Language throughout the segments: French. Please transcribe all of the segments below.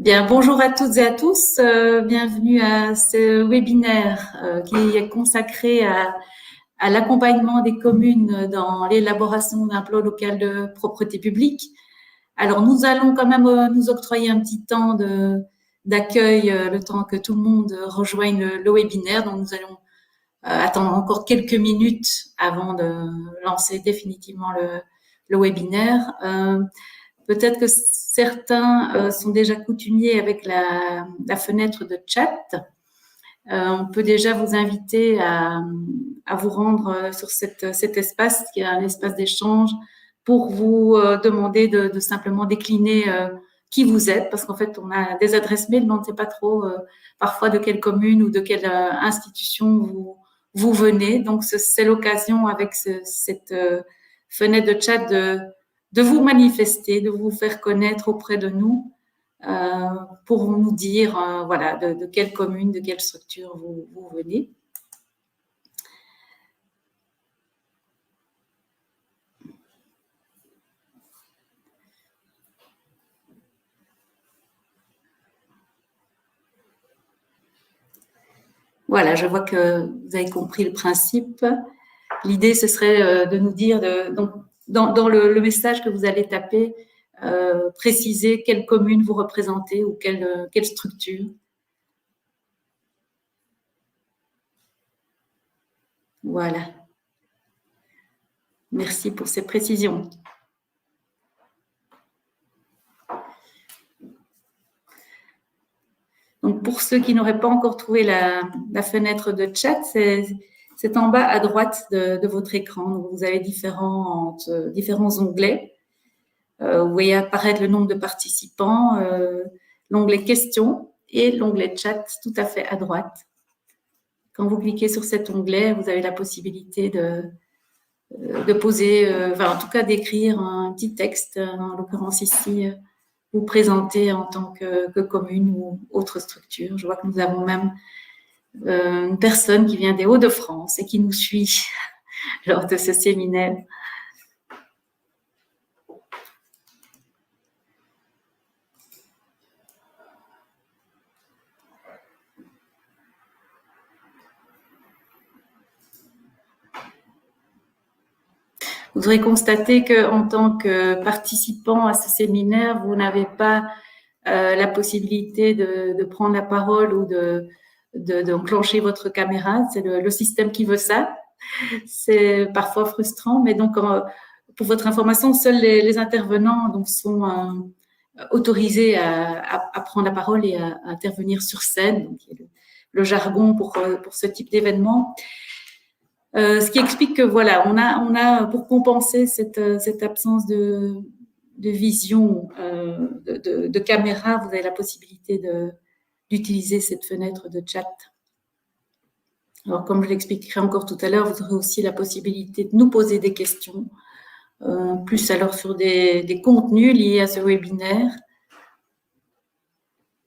Bien, bonjour à toutes et à tous. Bienvenue à ce webinaire qui est consacré à l'accompagnement des communes dans l'élaboration d'un plan local de propreté publique. Alors, nous allons quand même nous octroyer un petit temps d'accueil, le temps que tout le monde rejoigne le webinaire. Donc, nous allons attendre encore quelques minutes avant de lancer définitivement le webinaire. Peut-être que certains sont déjà coutumiers avec la fenêtre de chat. On peut déjà vous inviter à vous rendre sur cet espace qui est un espace d'échange pour vous demander de simplement décliner qui vous êtes, parce qu'en fait, on a des adresses mail, mais on ne sait pas trop parfois de quelle commune ou de quelle institution vous venez. Donc, c'est l'occasion avec cette fenêtre de chat de vous manifester, de vous faire connaître auprès de nous pour nous dire voilà, de quelle commune, de quelle structure vous venez. Voilà, je vois que vous avez compris le principe. L'idée, ce serait de nous dire, donc, dans le message que vous allez taper, préciser quelle commune vous représentez ou quelle structure. Voilà. Merci pour ces précisions. Donc, pour ceux qui n'auraient pas encore trouvé la fenêtre de chat, c'est en bas à droite de votre écran. Donc, vous avez différents onglets. Vous voyez apparaître le nombre de participants, l'onglet questions et l'onglet chat tout à fait à droite. Quand vous cliquez sur cet onglet, vous avez la possibilité de poser, en tout cas d'écrire un petit texte, en l'occurrence ici, vous présenter en tant que commune ou autre structure. Je vois que nous avons même une personne qui vient des Hauts-de-France et qui nous suit lors de ce séminaire. Vous aurez constaté qu'en tant que participant à ce séminaire, vous n'avez pas la possibilité de prendre la parole ou d'enclencher votre caméra. C'est le système qui veut ça. C'est parfois frustrant, mais donc, pour votre information, seuls les intervenants donc, sont autorisés à prendre la parole et à intervenir sur scène. Donc, le jargon pour ce type d'événement. Ce qui explique que voilà, on a pour compenser cette absence de vision de caméra, vous avez la possibilité d'utiliser cette fenêtre de chat. Alors, comme je l'expliquerai encore tout à l'heure, vous aurez aussi la possibilité de nous poser des questions, plus alors sur des contenus liés à ce webinaire.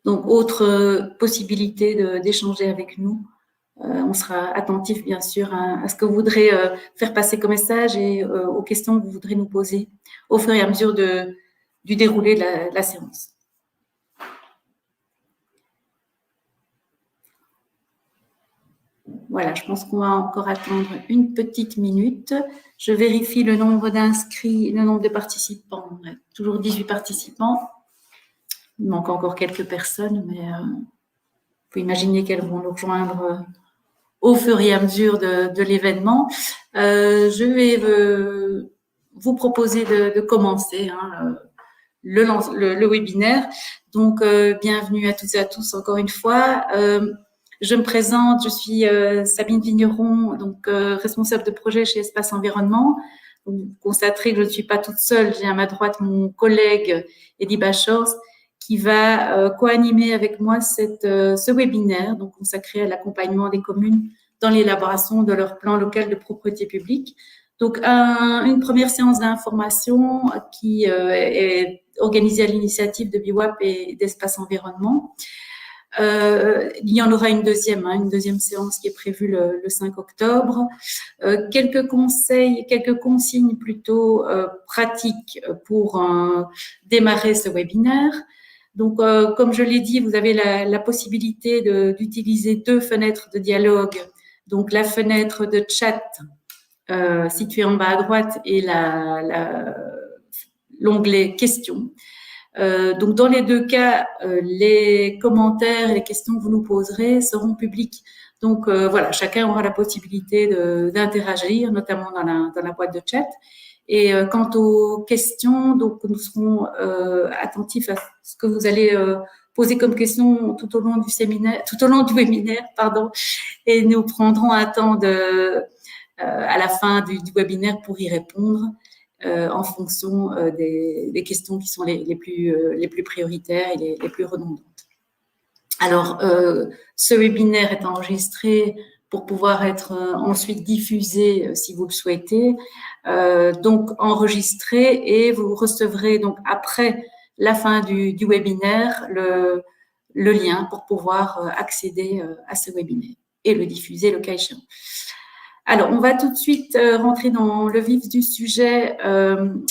Donc, autre possibilité d'échanger avec nous. On sera attentif, bien sûr, à ce que vous voudrez faire passer comme message et aux questions que vous voudrez nous poser au fur et à mesure du déroulé de la séance. Voilà, je pense qu'on va encore attendre une petite minute. Je vérifie le nombre d'inscrits, le nombre de participants. Ouais, toujours 18 participants. Il manque encore quelques personnes, mais vous pouvez imaginer qu'elles vont nous rejoindre au fur et à mesure de l'événement. Je vais vous proposer de commencer le webinaire. Donc, bienvenue à toutes et à tous encore une fois. Je me présente, je suis Sabine Vigneron, donc responsable de projet chez Espace Environnement. Vous constaterez que je ne suis pas toute seule. J'ai à ma droite mon collègue Eddie Bachors qui va co-animer avec moi ce webinaire donc consacré à l'accompagnement des communes dans l'élaboration de leur plan local de propreté publique. Donc, une première séance d'information qui est organisée à l'initiative de BIWAP et d'Espace Environnement. Il y en aura une deuxième séance qui est prévue le 5 octobre. Quelques conseils, quelques consignes plutôt pratiques pour démarrer ce webinaire. Donc, comme je l'ai dit, vous avez la possibilité d'utiliser 2 fenêtres de dialogue. Donc, la fenêtre de chat située en bas à droite et l'onglet questions. Donc, dans les 2 cas, les commentaires et les questions que vous nous poserez seront publics. Donc, voilà, chacun aura la possibilité d'interagir, notamment dans la boîte de chat. Et quant aux questions, donc nous serons attentifs à ce que vous allez poser comme question tout au long du séminaire, tout au long du webinaire, pardon, et nous prendrons un temps à la fin du webinaire pour y répondre en fonction des questions qui sont les plus prioritaires et les plus redondantes. Alors, ce webinaire est enregistré pour pouvoir être ensuite diffusé si vous le souhaitez. Donc, enregistré, et vous recevrez donc après la fin du webinaire le lien pour pouvoir accéder à ce webinaire et le diffuser le cas échéant. Alors, on va tout de suite rentrer dans le vif du sujet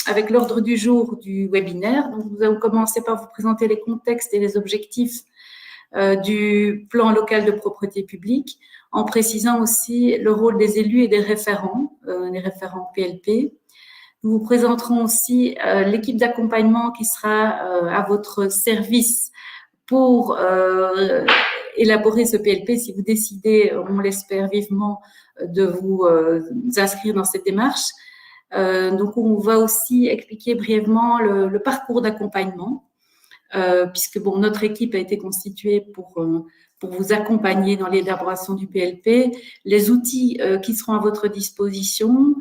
avec l'ordre du jour du webinaire. Donc, nous allons commencer par vous présenter les contextes et les objectifs du plan local de propreté publique, en précisant aussi le rôle des élus et des référents, les référents PLP. Nous vous présenterons aussi l'équipe d'accompagnement qui sera à votre service pour élaborer ce PLP si vous décidez, on l'espère vivement, de vous inscrire dans cette démarche. Donc, on va aussi expliquer brièvement le parcours d'accompagnement, puisque bon, notre équipe a été constituée pour vous accompagner dans l'élaboration du PLP, les outils qui seront à votre disposition,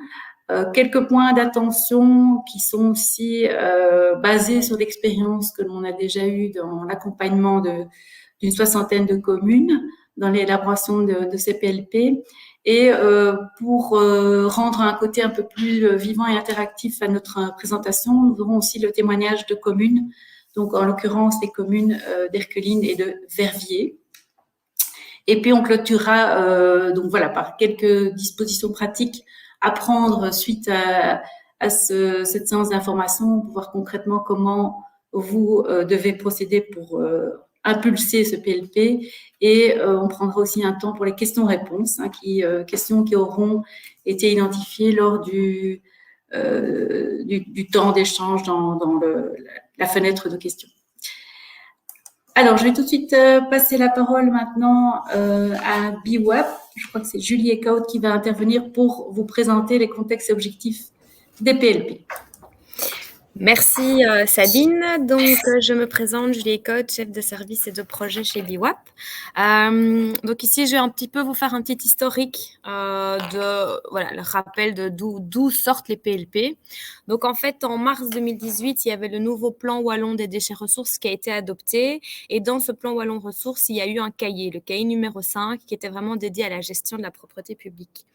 quelques points d'attention qui sont aussi basés sur l'expérience que l'on a déjà eue dans l'accompagnement d'une 60aine de communes dans l'élaboration de ces PLP. Et pour rendre un côté un peu plus vivant et interactif à notre présentation, nous aurons aussi le témoignage de communes, donc en l'occurrence les communes d'Erqueline et de Verviers. Et puis on clôturera donc voilà par quelques dispositions pratiques à prendre suite à cette séance d'information, pour voir concrètement comment vous devez procéder pour impulser ce PLP. Et on prendra aussi un temps pour les questions-réponses, questions qui auront été identifiées lors du temps d'échange dans la fenêtre de questions. Alors, je vais tout de suite passer la parole maintenant à BWAP. Je crois que c'est Julie Eckhout qui va intervenir pour vous présenter les contextes et objectifs des PLP. Merci Sabine. Donc je me présente, Julie Eckhout, chef de service et de projet chez BWAP. Donc ici je vais un petit peu vous faire un petit historique le rappel de d'où sortent les PLP. Donc en fait en mars 2018 il y avait le nouveau plan wallon des déchets ressources qui a été adopté, et dans ce plan wallon ressources il y a eu un cahier, le cahier numéro 5, qui était vraiment dédié à la gestion de la propreté publique.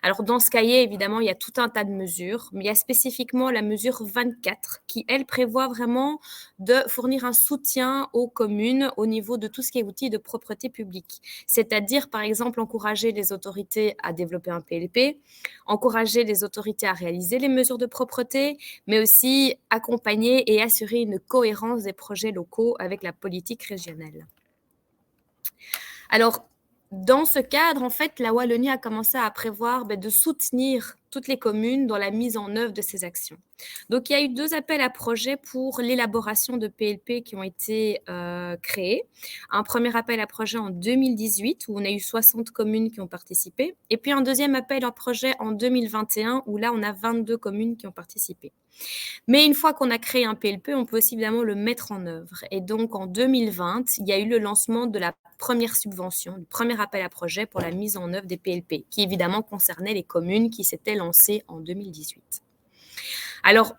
Alors dans ce cahier évidemment il y a tout un tas de mesures, mais il y a spécifiquement la mesure 24 qui, elle, prévoit vraiment de fournir un soutien aux communes au niveau de tout ce qui est outils de propreté publique. C'est-à-dire, par exemple, encourager les autorités à développer un PLP, encourager les autorités à réaliser les mesures de propreté, mais aussi accompagner et assurer une cohérence des projets locaux avec la politique régionale. Alors, dans ce cadre, en fait, la Wallonie a commencé à prévoir de soutenir toutes les communes dans la mise en œuvre de ces actions. Donc, il y a eu 2 appels à projets pour l'élaboration de PLP qui ont été créés. Un premier appel à projet en 2018 où on a eu 60 communes qui ont participé, et puis un deuxième appel à projet en 2021 où là, on a 22 communes qui ont participé. Mais une fois qu'on a créé un PLP, on peut aussi évidemment le mettre en œuvre. Et donc, en 2020, il y a eu le lancement de la première subvention, le premier appel à projet pour la mise en œuvre des PLP, qui évidemment concernait les communes qui s'étaient lancées en 2018. Alors,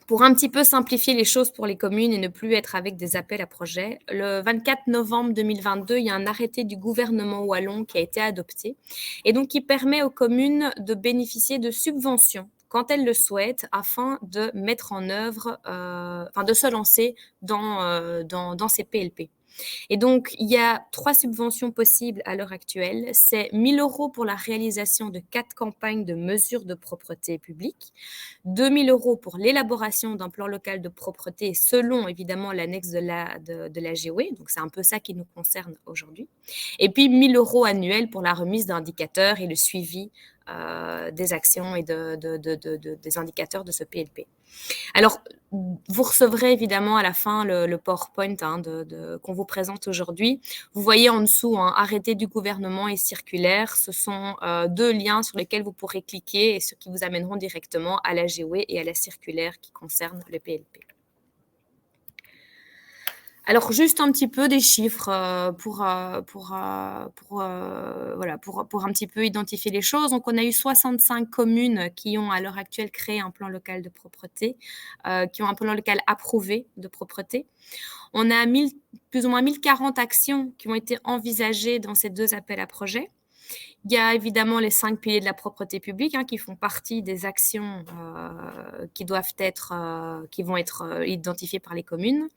pour un petit peu simplifier les choses pour les communes et ne plus être avec des appels à projets, le 24 novembre 2022, il y a un arrêté du gouvernement wallon qui a été adopté, et donc qui permet aux communes de bénéficier de subventions quand elles le souhaitent, afin de mettre en œuvre, de se lancer dans ces PLP. Et donc, il y a 3 subventions possibles à l'heure actuelle. C'est 1 000 € pour la réalisation de 4 campagnes de mesures de propreté publique, 2 000 € pour l'élaboration d'un plan local de propreté selon évidemment l'annexe de la GOE, donc c'est un peu ça qui nous concerne aujourd'hui, et puis 1 000 € annuels pour la remise d'indicateurs et le suivi des actions et des indicateurs de ce PLP. Alors, vous recevrez évidemment à la fin le PowerPoint qu'on vous présente aujourd'hui. Vous voyez en dessous, arrêté du gouvernement et circulaire. Ce sont 2 liens sur lesquels vous pourrez cliquer et ce qui vous amèneront directement à la GOE et à la circulaire qui concerne le PLP. Alors, juste un petit peu des chiffres pour un petit peu identifier les choses. Donc, on a eu 65 communes qui ont à l'heure actuelle créé un plan local de propreté, qui ont un plan local approuvé de propreté. On a plus ou moins 1040 actions qui ont été envisagées dans ces 2 appels à projets. Il y a évidemment les 5 piliers de la propreté publique qui font partie des actions qui vont être identifiées par les communes.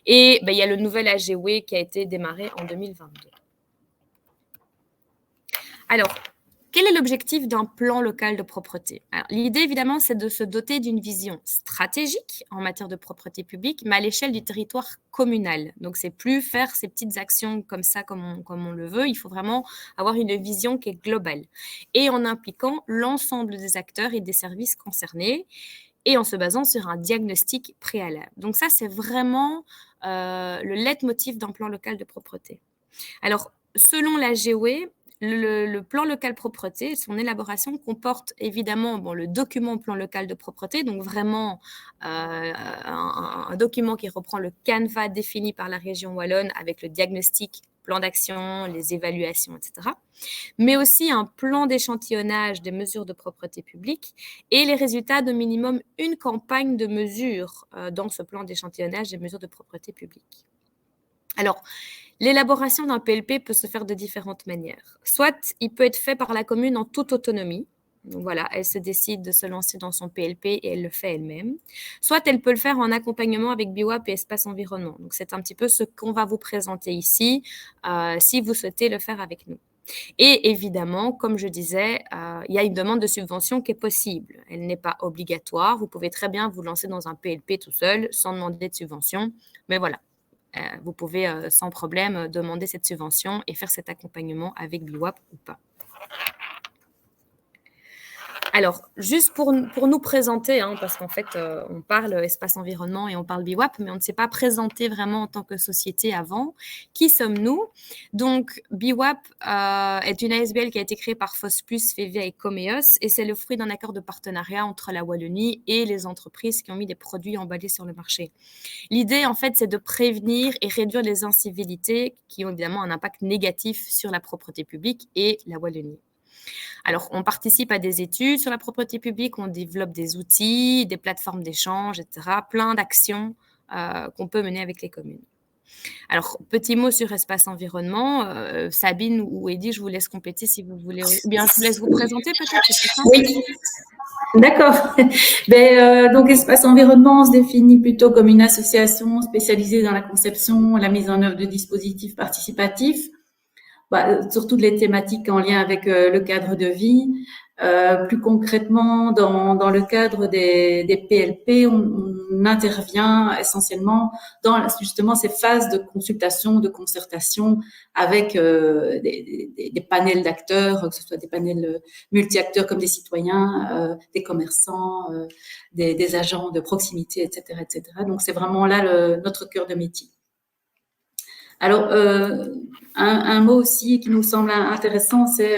Et il y a le nouvel AGOE qui a été démarré en 2022. Alors, quel est l'objectif d'un plan local de propreté? L'idée, évidemment, c'est de se doter d'une vision stratégique en matière de propreté publique, mais à l'échelle du territoire communal. Donc, c'est plus faire ces petites actions comme ça, comme on le veut. Il faut vraiment avoir une vision qui est globale et en impliquant l'ensemble des acteurs et des services concernés et en se basant sur un diagnostic préalable. Donc, ça, c'est vraiment le leitmotiv d'un plan local de propreté. Alors, selon la GOE, le plan local propreté, son élaboration comporte évidemment le document plan local de propreté, donc vraiment un document qui reprend le canevas défini par la région wallonne avec le diagnostic, plan d'action, les évaluations, etc. Mais aussi un plan d'échantillonnage des mesures de propreté publique et les résultats de minimum une campagne de mesures dans ce plan d'échantillonnage des mesures de propreté publique. Alors, l'élaboration d'un PLP peut se faire de différentes manières. Soit il peut être fait par la commune en toute autonomie. Donc voilà, elle se décide de se lancer dans son PLP et elle le fait elle-même. Soit elle peut le faire en accompagnement avec BIWAP et Espace Environnement. Donc c'est un petit peu ce qu'on va vous présenter ici, si vous souhaitez le faire avec nous. Et évidemment, comme je disais, il y a une demande de subvention qui est possible. Elle n'est pas obligatoire. Vous pouvez très bien vous lancer dans un PLP tout seul sans demander de subvention. Mais voilà. Vous pouvez sans problème demander cette subvention et faire cet accompagnement avec BIWAP ou pas. Alors, juste pour nous présenter, parce qu'en fait, on parle espace environnement et on parle BIWAP, mais on ne s'est pas présenté vraiment en tant que société avant. Qui sommes-nous? Donc, BIWAP est une ASBL qui a été créée par FOSPLUS, FEVIA et Comeos, et c'est le fruit d'un accord de partenariat entre la Wallonie et les entreprises qui ont mis des produits emballés sur le marché. L'idée, en fait, c'est de prévenir et réduire les incivilités qui ont évidemment un impact négatif sur la propreté publique et la Wallonie. Alors, on participe à des études sur la propreté publique, on développe des outils, des plateformes d'échange, etc., plein d'actions qu'on peut mener avec les communes. Alors, petit mot sur espace environnement. Sabine ou Eddy, je vous laisse compléter si vous voulez. Bien, je vous laisse vous présenter peut-être. Oui. D'accord. Donc, Espace Environnement se définit plutôt comme une association spécialisée dans la conception et la mise en œuvre de dispositifs participatifs, surtout les thématiques en lien avec le cadre de vie. Plus concrètement, dans le cadre des PLP, on intervient essentiellement dans justement ces phases de consultation, de concertation avec des panels d'acteurs, que ce soit des panels multi-acteurs comme des citoyens, des commerçants, des agents de proximité, etc., etc. Donc, c'est vraiment là notre cœur de métier. Alors, un mot aussi qui nous semble intéressant, c'est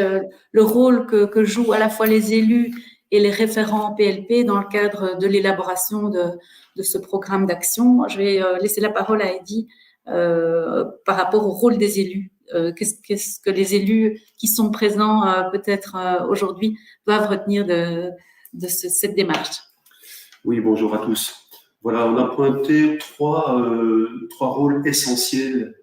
le rôle que jouent à la fois les élus et les référents PLP dans le cadre de l'élaboration de ce programme d'action. Je vais laisser la parole à Eddy par rapport au rôle des élus. Qu'est-ce que les élus qui sont présents peut-être aujourd'hui doivent retenir de cette démarche? Oui, bonjour à tous. Voilà, on a pointé trois rôles essentiels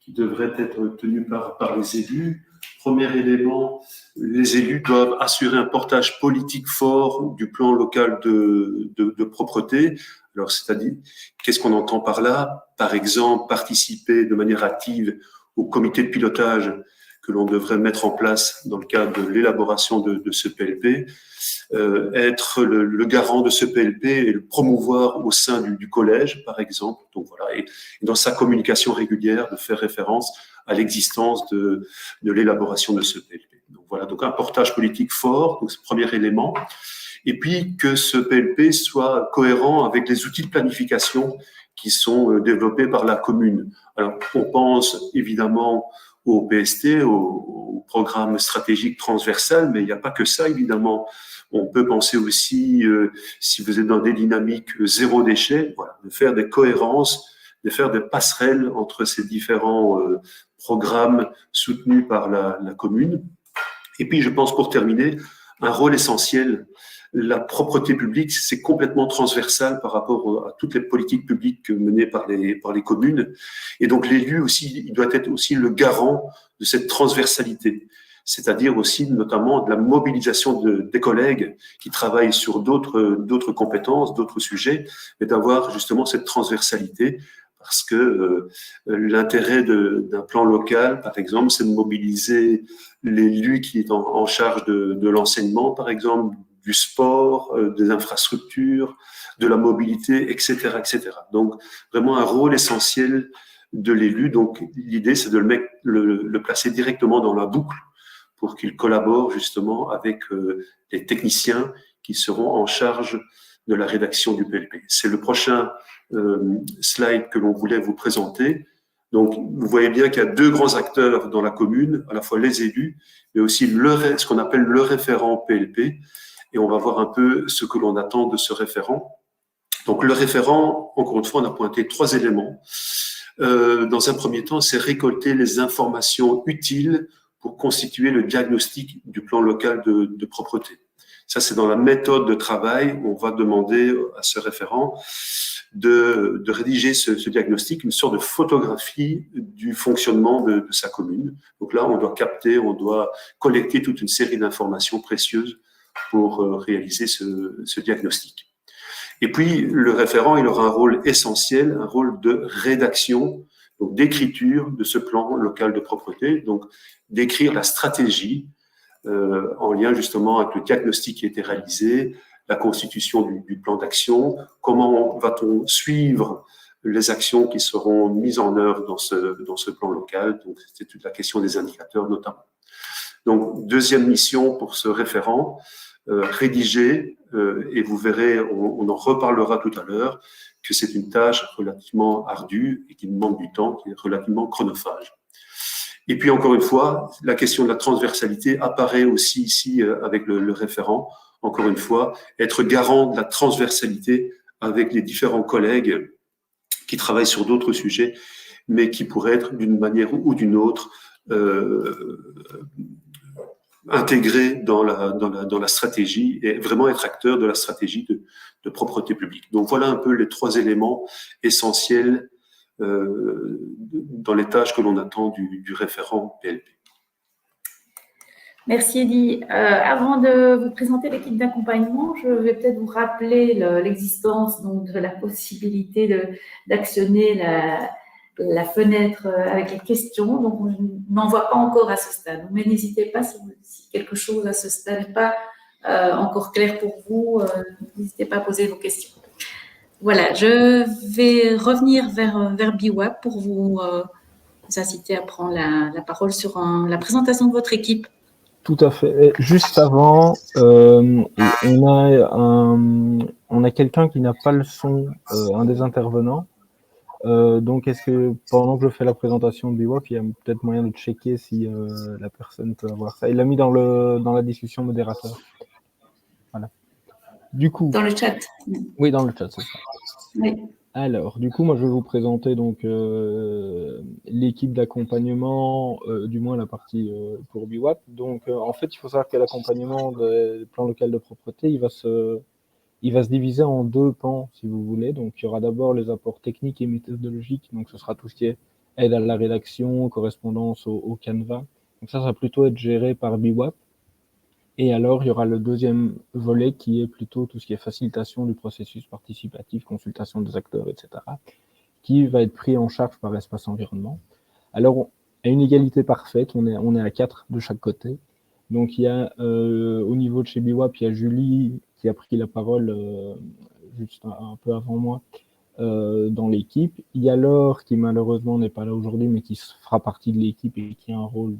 qui devraient être tenus par les élus. Premier élément, les élus doivent assurer un portage politique fort du plan local de propreté Alors, c'est-à-dire, qu'est-ce qu'on entend par là? Par exemple, participer de manière active au comité de pilotage que l'on devrait mettre en place dans le cadre de l'élaboration de ce PLP, être le garant de ce PLP et le promouvoir au sein du collège, par exemple. Donc voilà, et dans sa communication régulière, de faire référence à l'existence de l'élaboration de ce PLP. Donc voilà, donc un portage politique fort, donc c'est le premier élément. Et puis que ce PLP soit cohérent avec les outils de planification qui sont développés par la commune. Alors, on pense évidemment au PST, au programme stratégique transversal, mais il n'y a pas que ça, évidemment. On peut penser aussi, si vous êtes dans des dynamiques zéro déchet, voilà, de faire des cohérences, de faire des passerelles entre ces différents programmes soutenus par la commune. Et puis, je pense, pour terminer, un rôle essentiel. La propreté publique, c'est complètement transversal par rapport à toutes les politiques publiques menées par les communes. Et donc, l'élu aussi, il doit être aussi le garant de cette transversalité. C'est-à-dire aussi, notamment, de la mobilisation des collègues qui travaillent sur d'autres compétences, d'autres sujets, et d'avoir justement cette transversalité. Parce que l'intérêt d'un plan local, par exemple, c'est de mobiliser l'élu qui est en charge de l'enseignement, par exemple, du sport, des infrastructures, de la mobilité, etc., etc. Donc, vraiment un rôle essentiel de l'élu. Donc, l'idée, c'est de le placer directement dans la boucle pour qu'il collabore justement avec les techniciens qui seront en charge de la rédaction du PLP. C'est le prochain slide que l'on voulait vous présenter. Donc, vous voyez bien qu'il y a deux grands acteurs dans la commune, à la fois les élus, mais aussi ce qu'on appelle le référent PLP. Et on va voir un peu ce que l'on attend de ce référent. Donc, le référent, encore une fois, on a pointé 3 éléments. Dans un premier temps, c'est récolter les informations utiles pour constituer le diagnostic du plan local de propreté. Ça, c'est dans la méthode de travail. On va demander à ce référent de rédiger ce diagnostic, une sorte de photographie du fonctionnement de sa commune. Donc là, on doit capter, on doit collecter toute une série d'informations précieuses pour réaliser ce diagnostic. Et puis, le référent, il aura un rôle essentiel, un rôle de rédaction, donc d'écriture de ce plan local de propreté, donc d'écrire la stratégie en lien justement avec le diagnostic qui a été réalisé, la constitution du plan d'action, comment va-t-on suivre les actions qui seront mises en œuvre dans ce plan local. Donc, c'est toute la question des indicateurs notamment. Donc, deuxième mission pour ce référent, rédiger, et vous verrez, on en reparlera tout à l'heure, que c'est une tâche relativement ardue et qui demande du temps, qui est relativement chronophage. Et puis, encore une fois, la question de la transversalité apparaît aussi ici avec le référent. Encore une fois, être garant de la transversalité avec les différents collègues qui travaillent sur d'autres sujets, mais qui pourraient être d'une manière ou d'une autre intégrés dans la stratégie et vraiment être acteur de la stratégie de propreté publique. Donc voilà un peu les 3 éléments essentiels dans les tâches que l'on attend du référent PLP. Merci Eddy. Avant de vous présenter l'équipe d'accompagnement, je vais peut-être vous rappeler l'existence donc de la possibilité d'actionner la fenêtre avec les questions. Donc, on n'en voit pas encore à ce stade. Mais n'hésitez pas si quelque chose à ce stade n'est pas encore clair pour vous, n'hésitez pas à poser vos questions. Voilà, je vais revenir vers BWAP pour vous inciter à prendre la parole sur la présentation de votre équipe. Tout à fait. Et juste avant, on a quelqu'un qui n'a pas le son, un des intervenants. Donc, est-ce que pendant que je fais la présentation de BWAP, il y a peut-être moyen de checker si la personne peut avoir ça? Il l'a mis dans la discussion modérateur. Voilà. Du coup. Dans le chat. Oui, dans le chat, c'est ça. Oui. Alors, du coup, moi, je vais vous présenter donc l'équipe d'accompagnement, du moins la partie pour BWAP. Donc, en fait, il faut savoir que l'accompagnement des plans local de propreté, il va se diviser en 2 pans, si vous voulez. Donc, il y aura d'abord les apports techniques et méthodologiques. Donc, ce sera tout ce qui est aide à la rédaction, correspondance au Canva. Donc, ça va plutôt être géré par BWAP. Et alors, il y aura le deuxième volet qui est plutôt tout ce qui est facilitation du processus participatif, consultation des acteurs, etc., qui va être pris en charge par Espace Environnement. Alors, à une égalité parfaite, on est à 4 de chaque côté. Donc, il y a au niveau de chez BWAP, il y a Julie qui a pris la parole juste un peu avant moi dans l'équipe. Il y a Laure qui malheureusement n'est pas là aujourd'hui, mais qui fera partie de l'équipe et qui a un rôle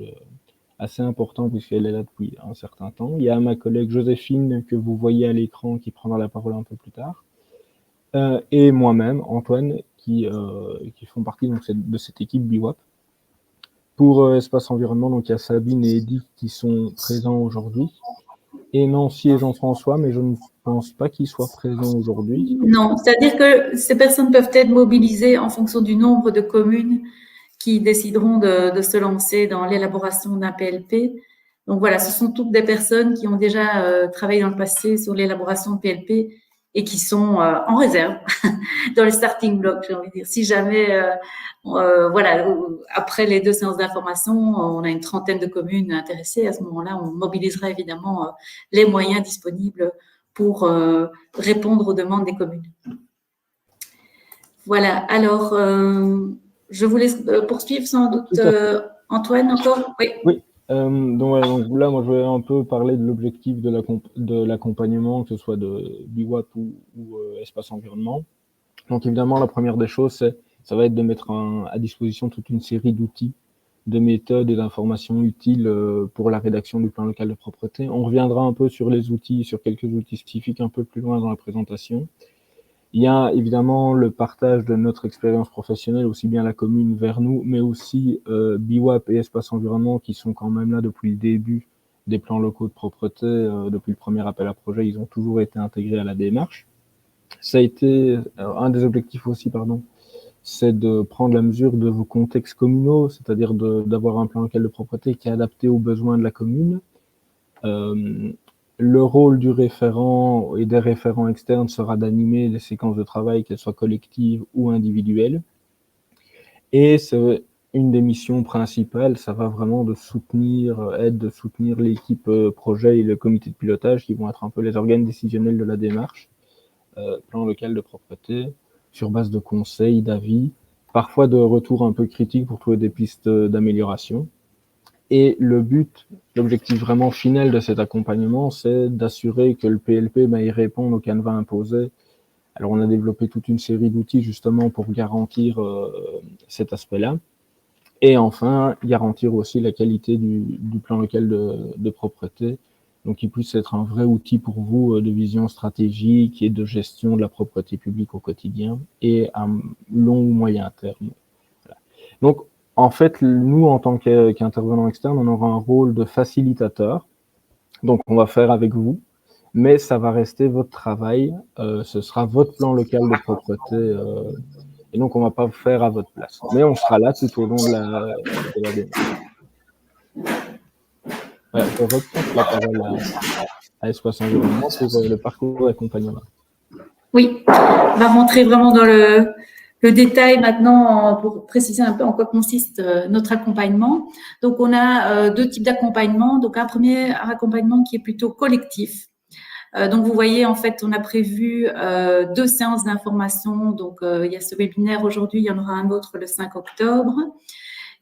assez important puisqu'elle est là depuis un certain temps. Il y a ma collègue Joséphine que vous voyez à l'écran qui prendra la parole un peu plus tard. Et moi-même, Antoine, qui font partie donc, de cette équipe BWAP. Pour Espace Environnement, donc il y a Sabine et Eddy qui sont présents aujourd'hui. Et Nancy et Jean-François, mais je ne pense pas qu'ils soient présents aujourd'hui. Non, c'est-à-dire que ces personnes peuvent être mobilisées en fonction du nombre de communes qui décideront de se lancer dans l'élaboration d'un PLP. Donc voilà, ce sont toutes des personnes qui ont déjà travaillé dans le passé sur l'élaboration de PLP et qui sont en réserve dans les starting blocks, j'ai envie de dire. Si jamais, voilà, après les 2 séances d'information, on a une trentaine de communes intéressées, à ce moment-là, on mobilisera évidemment les moyens disponibles pour répondre aux demandes des communes. Voilà, alors, je vous laisse poursuivre sans doute, Antoine, encore. Oui. Oui. Donc, voilà, donc là, moi, je vais un peu parler de l'objectif de l'accompagnement, que ce soit de BWAP ou Espace Environnement. Donc, évidemment, la première des choses, ça va être de mettre à disposition toute une série d'outils, de méthodes et d'informations utiles pour la rédaction du plan local de propreté. On reviendra un peu sur les outils, sur quelques outils spécifiques un peu plus loin dans la présentation. Il y a évidemment le partage de notre expérience professionnelle, aussi bien la commune vers nous, mais aussi BWAP et Espace Environnement qui sont quand même là depuis le début des plans locaux de propreté, depuis le premier appel à projet, ils ont toujours été intégrés à la démarche. Ça a été un des objectifs aussi, c'est de prendre la mesure de vos contextes communaux, c'est-à-dire d'avoir un plan local de propreté qui est adapté aux besoins de la commune. Le rôle du référent et des référents externes sera d'animer les séquences de travail, qu'elles soient collectives ou individuelles. Et c'est une des missions principales, ça va vraiment de soutenir l'équipe projet et le comité de pilotage qui vont être un peu les organes décisionnels de la démarche, plan local de propreté, sur base de conseils, d'avis, parfois de retours un peu critiques pour trouver des pistes d'amélioration. Et l'objectif vraiment final de cet accompagnement, c'est d'assurer que le PLP y réponde au canevas imposé. Alors, on a développé toute une série d'outils justement pour garantir cet aspect-là. Et enfin, garantir aussi la qualité du plan local de propreté. Donc, il puisse être un vrai outil pour vous de vision stratégique et de gestion de la propreté publique au quotidien et à long ou moyen terme. Voilà. Donc, en fait, nous, en tant qu'intervenants externes, on aura un rôle de facilitateur. Donc, on va faire avec vous, mais ça va rester votre travail. Ce sera votre plan local de propreté. Et donc, on ne va pas faire à votre place. Mais on sera là tout au long de la démarche. Voilà, je repasse la parole à Espace Environnement pour le parcours d'accompagnement. Oui, on va rentrer vraiment dans le détail maintenant pour préciser un peu en quoi consiste notre accompagnement. Donc, on a 2 types d'accompagnement. Donc, un premier accompagnement qui est plutôt collectif. Donc, vous voyez, en fait, on a prévu 2 séances d'information. Donc, il y a ce webinaire aujourd'hui, il y en aura un autre le 5 octobre.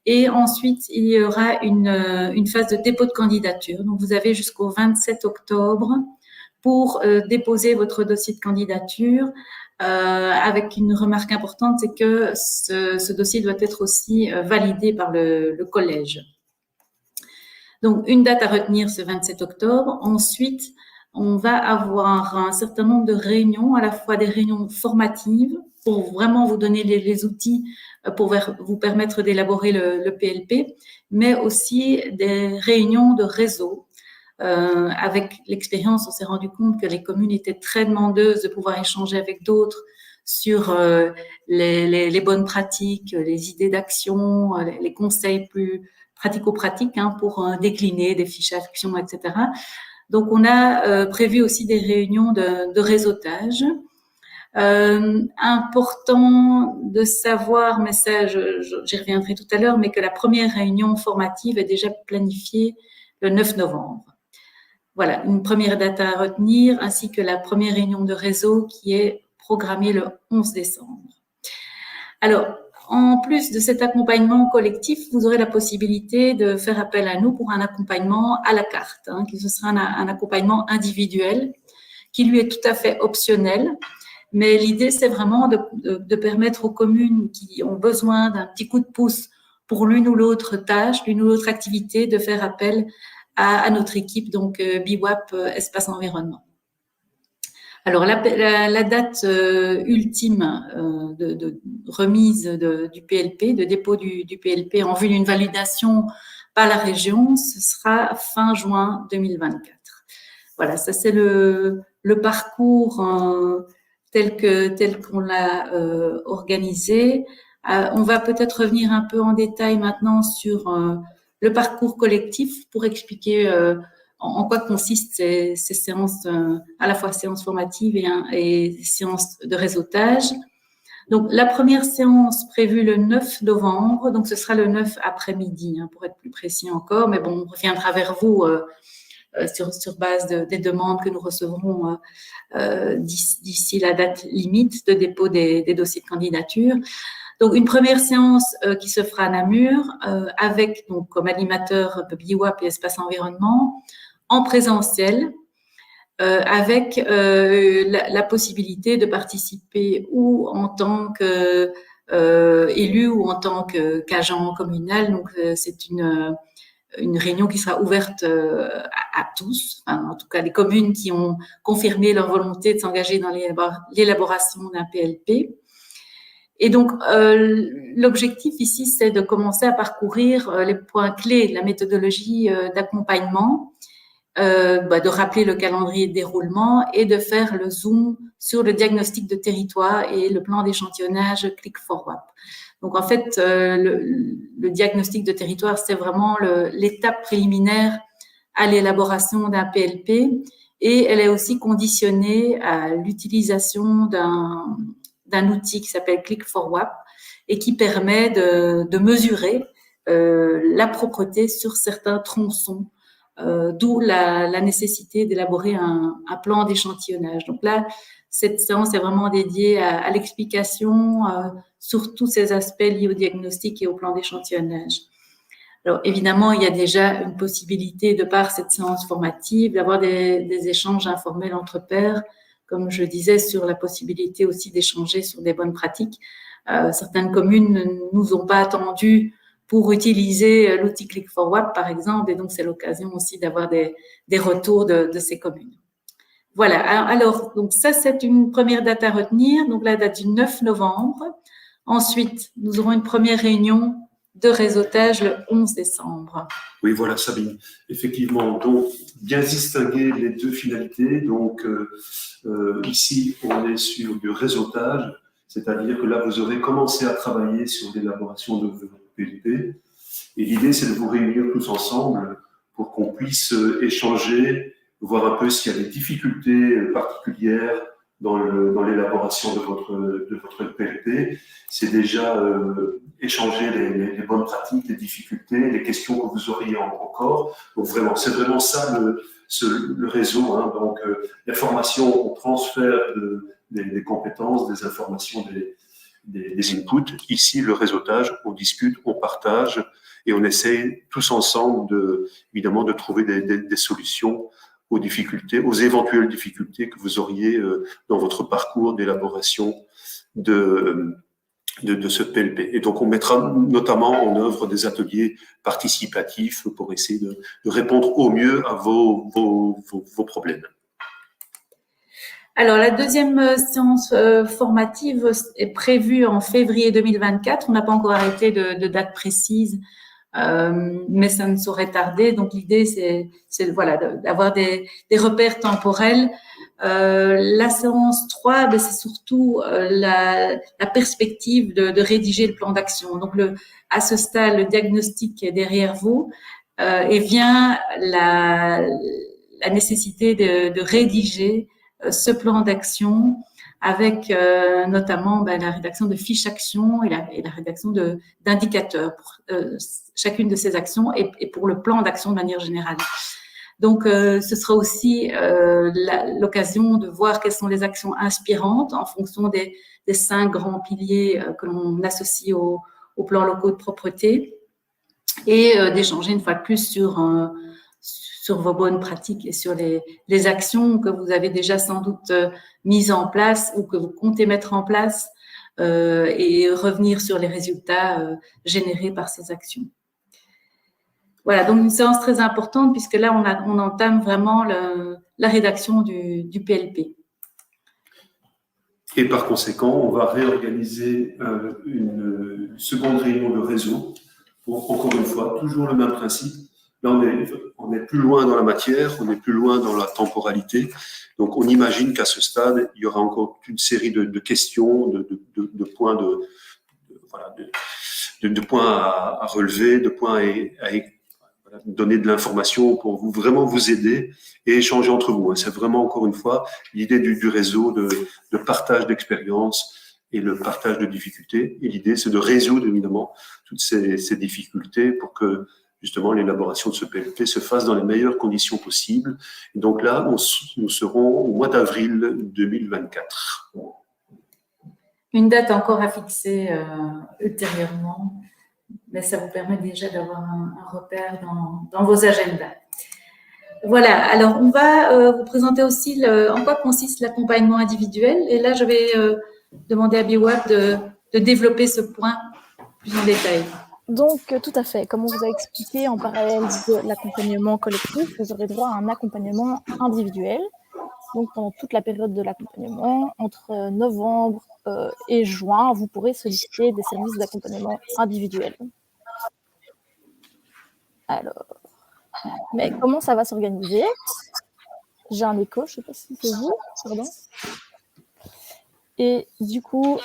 Et ensuite, il y aura une phase de dépôt de candidature. Donc, vous avez jusqu'au 27 octobre pour déposer votre dossier de candidature. Avec une remarque importante, c'est que ce dossier doit être aussi validé par le collège. Donc, une date à retenir ce 27 octobre. Ensuite, on va avoir un certain nombre de réunions, à la fois des réunions formatives pour vraiment vous donner les outils pour vous permettre d'élaborer le PLP, mais aussi des réunions de réseau. Avec l'expérience, on s'est rendu compte que les communes étaient très demandeuses de pouvoir échanger avec d'autres sur les bonnes pratiques, les idées d'action, les conseils plus pratico-pratiques pour décliner des fiches d'action, etc. Donc, on a prévu aussi des réunions de réseautage. Important de savoir, mais ça, j'y reviendrai tout à l'heure, mais que la première réunion formative est déjà planifiée le 9 novembre. voilà, une première date à retenir, ainsi que la première réunion de réseau qui est programmée le 11 décembre. Alors, en plus de cet accompagnement collectif, vous aurez la possibilité de faire appel à nous pour un accompagnement à la carte, qui ce sera un accompagnement individuel qui lui est tout à fait optionnel. Mais l'idée, c'est vraiment de permettre aux communes qui ont besoin d'un petit coup de pouce pour l'une ou l'autre tâche, l'une ou l'autre activité, de faire appel à notre équipe, donc BIWAP Espace Environnement. Alors, la date ultime de remise du PLP, de dépôt du PLP en vue d'une validation par la région, ce sera fin juin 2024. Voilà, ça c'est le parcours tel qu'on l'a organisé. On va peut-être revenir un peu en détail maintenant sur le parcours collectif pour expliquer en quoi consistent ces séances, à la fois séances formatives et séances de réseautage. Donc, la première séance prévue le 9 novembre, donc ce sera le 9 après-midi, pour être plus précis encore, mais bon, on reviendra vers vous sur base des demandes que nous recevrons d'ici la date limite de dépôt des dossiers de candidature. Donc, une première séance qui se fera à Namur avec donc comme animateur BIWAP et Espace Environnement en présentiel avec la possibilité de participer ou en tant qu'élu ou en tant qu'agent communal. Donc, c'est une réunion qui sera ouverte à tous, en tout cas les communes qui ont confirmé leur volonté de s'engager dans l'élaboration d'un PLP. Et donc, l'objectif ici, c'est de commencer à parcourir les points clés de la méthodologie d'accompagnement, de rappeler le calendrier de déroulement et de faire le zoom sur le diagnostic de territoire et le plan d'échantillonnage Click4WAP. Donc, en fait, le diagnostic de territoire, c'est vraiment l'étape préliminaire à l'élaboration d'un PLP et elle est aussi conditionnée à l'utilisation d'un outil qui s'appelle Click4WAP et qui permet de mesurer la propreté sur certains tronçons, d'où la nécessité d'élaborer un plan d'échantillonnage. Donc là, cette séance est vraiment dédiée à l'explication sur tous ces aspects liés au diagnostic et au plan d'échantillonnage. Alors, évidemment, il y a déjà une possibilité, de par cette séance formative, d'avoir des échanges informels entre pairs, comme je disais, sur la possibilité aussi d'échanger sur des bonnes pratiques. Certaines communes ne nous ont pas attendus pour utiliser l'outil Click4WAP, par exemple, et donc c'est l'occasion aussi d'avoir des retours de ces communes. Voilà, alors donc ça, c'est une première date à retenir, donc la date du 9 novembre. Ensuite, nous aurons une première réunion de réseautage le 11 décembre. Oui, voilà, Sabine. Effectivement, donc, bien distinguer les deux finalités. Donc, ici, on est sur du réseautage, c'est-à-dire que là, vous aurez commencé à travailler sur l'élaboration de votre PLP. Et l'idée, c'est de vous réunir tous ensemble pour qu'on puisse échanger, voir un peu s'il y a des difficultés particulières dans l'élaboration de votre PLP. C'est déjà échanger les bonnes pratiques, les difficultés, les questions que vous auriez encore. Donc vraiment, c'est vraiment ça le réseau. Donc la formation, on transfère des compétences, des informations, des inputs. Ici, le réseautage, on discute, on partage et on essaye tous ensemble évidemment de trouver des solutions aux difficultés, aux éventuelles difficultés que vous auriez dans votre parcours d'élaboration de ce PLP. Et donc, on mettra notamment en œuvre des ateliers participatifs pour essayer de répondre au mieux à vos problèmes. Alors, la deuxième séance formative est prévue en février 2024. On n'a pas encore arrêté de date précise, mais ça ne saurait tarder. Donc, l'idée, c'est voilà, d'avoir des repères temporels. La séance 3, c'est surtout la perspective de rédiger le plan d'action. Donc, à ce stade, le diagnostic est derrière vous et vient la nécessité de rédiger ce plan d'action avec notamment la rédaction de fiches actions et la rédaction d'indicateurs pour chacune de ces actions et pour le plan d'action de manière générale. Donc, ce sera aussi l'occasion de voir quelles sont les actions inspirantes en fonction des 5 grands piliers que l'on associe aux plans locaux de propreté et d'échanger une fois de plus sur vos bonnes pratiques et sur les actions que vous avez déjà sans doute mises en place ou que vous comptez mettre en place et revenir sur les résultats générés par ces actions. Voilà, donc une séance très importante puisque là, on entame vraiment la rédaction du PLP. Et par conséquent, on va réorganiser une seconde réunion de réseau pour, encore une fois, toujours le même principe. Là, on est plus loin dans la matière, on est plus loin dans la temporalité. Donc, on imagine qu'à ce stade, il y aura encore une série de questions, de points de points à relever, de points à donner de l'information pour vraiment vous aider et échanger entre vous. C'est vraiment, encore une fois, l'idée du réseau de partage d'expériences et le partage de difficultés. Et l'idée, c'est de résoudre, évidemment, toutes ces difficultés pour que, justement, l'élaboration de ce PLP se fasse dans les meilleures conditions possibles. Et donc là, nous serons au mois d'avril 2024. Une date encore à fixer ultérieurement, mais ça vous permet déjà d'avoir un repère dans vos agendas. Voilà, alors on va vous présenter aussi en quoi consiste l'accompagnement individuel. Et là, je vais demander à BWAP de développer ce point plus en détail. Donc, tout à fait. Comme on vous a expliqué, en parallèle de l'accompagnement collectif, vous aurez droit à un accompagnement individuel. Donc, pendant toute la période de l'accompagnement, entre novembre et juin, vous pourrez solliciter des services d'accompagnement individuel. Alors, mais comment ça va s'organiser? J'ai un écho, je ne sais pas si c'est vous, pardon. Et du coup,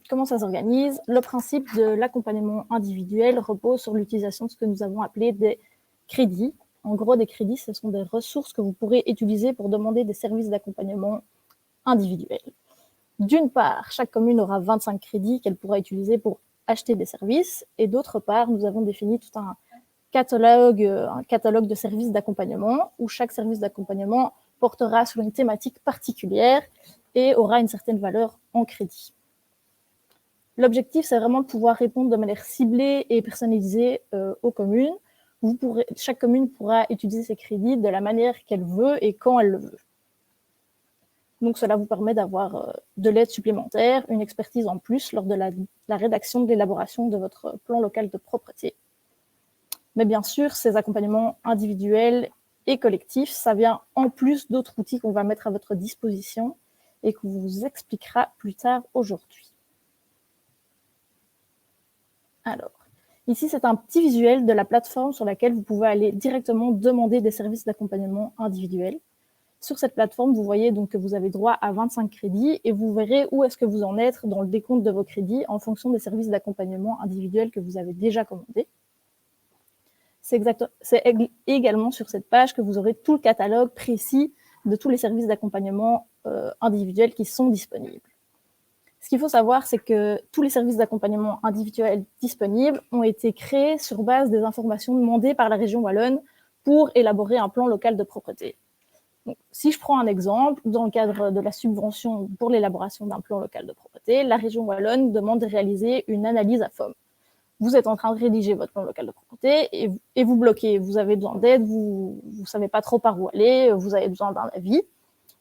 comment ça s'organise? Le principe de l'accompagnement individuel repose sur l'utilisation de ce que nous avons appelé des crédits. En gros, des crédits, ce sont des ressources que vous pourrez utiliser pour demander des services d'accompagnement individuel. D'une part, chaque commune aura 25 crédits qu'elle pourra utiliser pour acheter des services. Et d'autre part, nous avons défini tout un catalogue de services d'accompagnement où chaque service d'accompagnement portera sur une thématique particulière et aura une certaine valeur en crédit. L'objectif, c'est vraiment de pouvoir répondre de manière ciblée et personnalisée aux communes. Chaque commune pourra utiliser ses crédits de la manière qu'elle veut et quand elle le veut. Donc, cela vous permet d'avoir de l'aide supplémentaire, une expertise en plus lors de la rédaction, de l'élaboration de votre plan local de propreté. Mais bien sûr, ces accompagnements individuels et collectifs, ça vient en plus d'autres outils qu'on va mettre à votre disposition et qu'on vous expliquera plus tard aujourd'hui. Alors, ici, c'est un petit visuel de la plateforme sur laquelle vous pouvez aller directement demander des services d'accompagnement individuels. Sur cette plateforme, vous voyez donc que vous avez droit à 25 crédits et vous verrez où est-ce que vous en êtes dans le décompte de vos crédits en fonction des services d'accompagnement individuels que vous avez déjà commandés. C'est également sur cette page que vous aurez tout le catalogue précis de tous les services d'accompagnement individuels qui sont disponibles. Ce qu'il faut savoir, c'est que tous les services d'accompagnement individuels disponibles ont été créés sur base des informations demandées par la région wallonne pour élaborer un plan local de propreté. Donc, si je prends un exemple, dans le cadre de la subvention pour l'élaboration d'un plan local de propreté, la région wallonne demande de réaliser une analyse à FOM. Vous êtes en train de rédiger votre plan local de propreté et vous bloquez, vous avez besoin d'aide, vous ne savez pas trop par où aller, vous avez besoin d'un avis.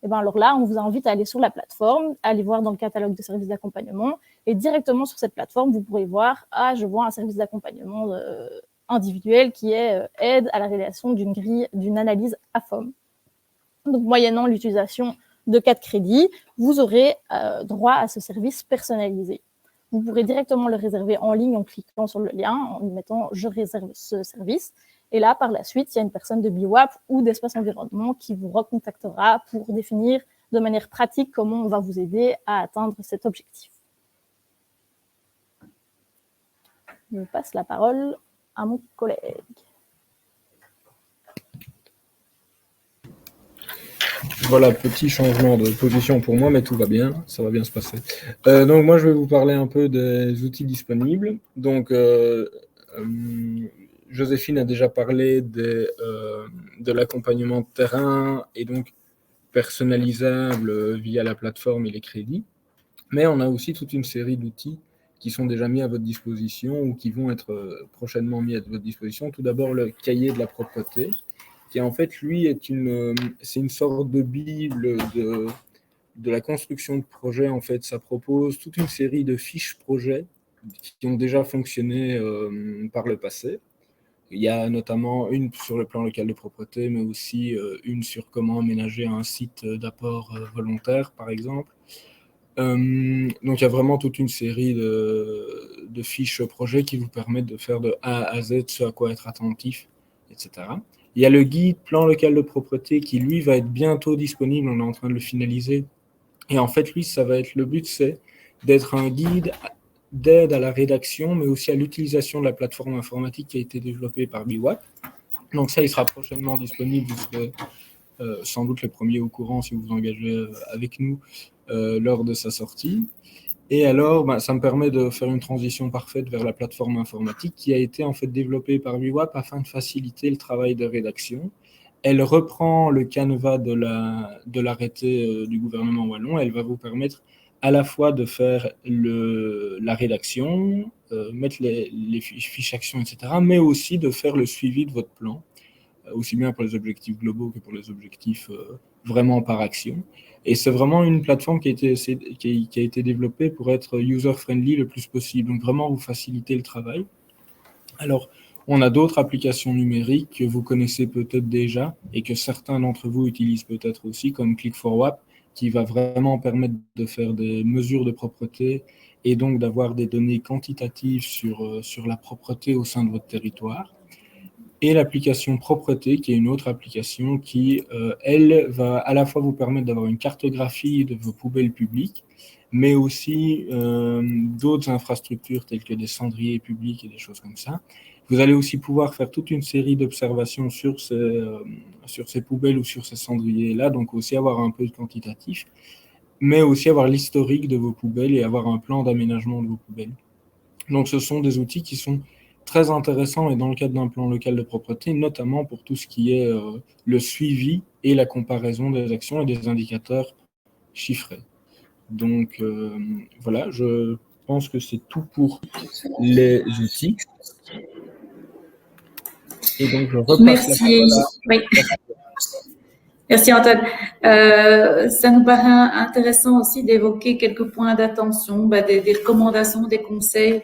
Et bien alors là, on vous invite à aller sur la plateforme, à aller voir dans le catalogue de services d'accompagnement et directement sur cette plateforme, vous pourrez voir « Ah, je vois un service d'accompagnement individuel qui est aide à la réalisation d'une analyse à FOM ». Donc, moyennant l'utilisation de 4 crédits, vous aurez droit à ce service personnalisé. Vous pourrez directement le réserver en ligne en cliquant sur le lien, en mettant « Je réserve ce service ». Et là, par la suite, il y a une personne de BWAP ou d'Espace Environnement qui vous recontactera pour définir de manière pratique comment on va vous aider à atteindre cet objectif. Je passe la parole à mon collègue. Voilà, petit changement de position pour moi, mais tout va bien, ça va bien se passer. Donc moi, je vais vous parler un peu des outils disponibles. Donc, Joséphine a déjà parlé de l'accompagnement de terrain et donc personnalisable via la plateforme et les crédits. Mais on a aussi toute une série d'outils qui sont déjà mis à votre disposition ou qui vont être prochainement mis à votre disposition. Tout d'abord, le cahier de la propreté, qui en fait, lui, c'est une sorte de bible de la construction de projet. En fait, ça propose toute une série de fiches projets qui ont déjà fonctionné par le passé. Il y a notamment une sur le plan local de propreté, mais aussi une sur comment aménager un site d'apport volontaire, par exemple. Donc, il y a vraiment toute une série de fiches projets qui vous permettent de faire de A à Z ce à quoi être attentif, etc. Il y a le guide plan local de propreté qui, lui, va être bientôt disponible. On est en train de le finaliser. Et en fait, lui, ça va être le but, c'est d'être un guide d'aide à la rédaction, mais aussi à l'utilisation de la plateforme informatique qui a été développée par BWAP. Donc ça, il sera prochainement disponible. Vous serez sans doute les premiers au courant si vous vous engagez avec nous lors de sa sortie. Et alors, ça me permet de faire une transition parfaite vers la plateforme informatique qui a été en fait développée par BWAP afin de faciliter le travail de rédaction. Elle reprend le canevas de l'arrêté du gouvernement wallon. Elle va vous permettre à la fois de faire la rédaction, mettre les fiches actions, etc., mais aussi de faire le suivi de votre plan, aussi bien pour les objectifs globaux que pour les objectifs vraiment par action. Et c'est vraiment une plateforme qui a été développée pour être user-friendly le plus possible, donc vraiment vous faciliter le travail. Alors, on a d'autres applications numériques que vous connaissez peut-être déjà et que certains d'entre vous utilisent peut-être aussi, comme Click4WAP, qui va vraiment permettre de faire des mesures de propreté et donc d'avoir des données quantitatives sur la propreté au sein de votre territoire. Et l'application Propreté, qui est une autre application qui, elle, va à la fois vous permettre d'avoir une cartographie de vos poubelles publiques, mais aussi d'autres infrastructures telles que des cendriers publics et des choses comme ça. Vous allez aussi pouvoir faire toute une série d'observations sur ces poubelles ou sur ces cendriers-là, donc aussi avoir un peu de quantitatif, mais aussi avoir l'historique de vos poubelles et avoir un plan d'aménagement de vos poubelles. Donc ce sont des outils qui sont très intéressants et dans le cadre d'un plan local de propreté, notamment pour tout ce qui est le suivi et la comparaison des actions et des indicateurs chiffrés. Donc voilà, je pense que c'est tout pour les outils. Et donc, je repasse Merci. Oui. Merci Antoine. Ça nous paraît intéressant aussi d'évoquer quelques points d'attention, des recommandations, des conseils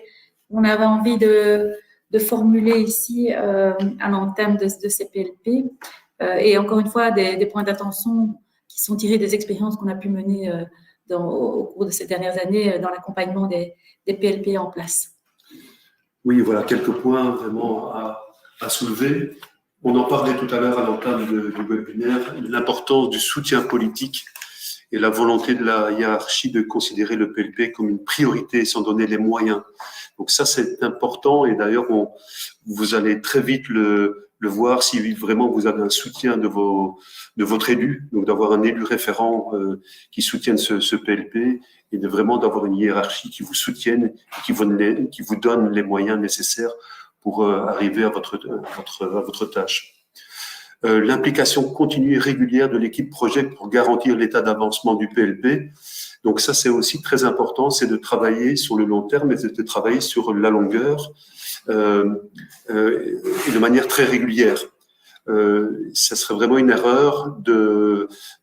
qu'on avait envie de formuler ici à l'entame de ces PLP. Et encore une fois, des points d'attention qui sont tirés des expériences qu'on a pu mener au cours de ces dernières années dans l'accompagnement des PLP en place. Oui, voilà, quelques points vraiment à soulever. On en parlait tout à l'heure à l'entame du webinaire, l'importance du soutien politique et la volonté de la hiérarchie de considérer le PLP comme une priorité sans donner les moyens. Donc ça, c'est important et d'ailleurs, vous allez très vite le voir si vraiment vous avez un soutien de votre élu, donc d'avoir un élu référent qui soutienne ce PLP et d'avoir une hiérarchie qui vous soutienne et qui vous donne les moyens nécessaires pour arriver à votre tâche. L'implication continue et régulière de l'équipe projet pour garantir l'état d'avancement du PLP. Donc ça, c'est aussi très important, c'est de travailler sur le long terme et de travailler sur la longueur et de manière très régulière. Ça serait vraiment une erreur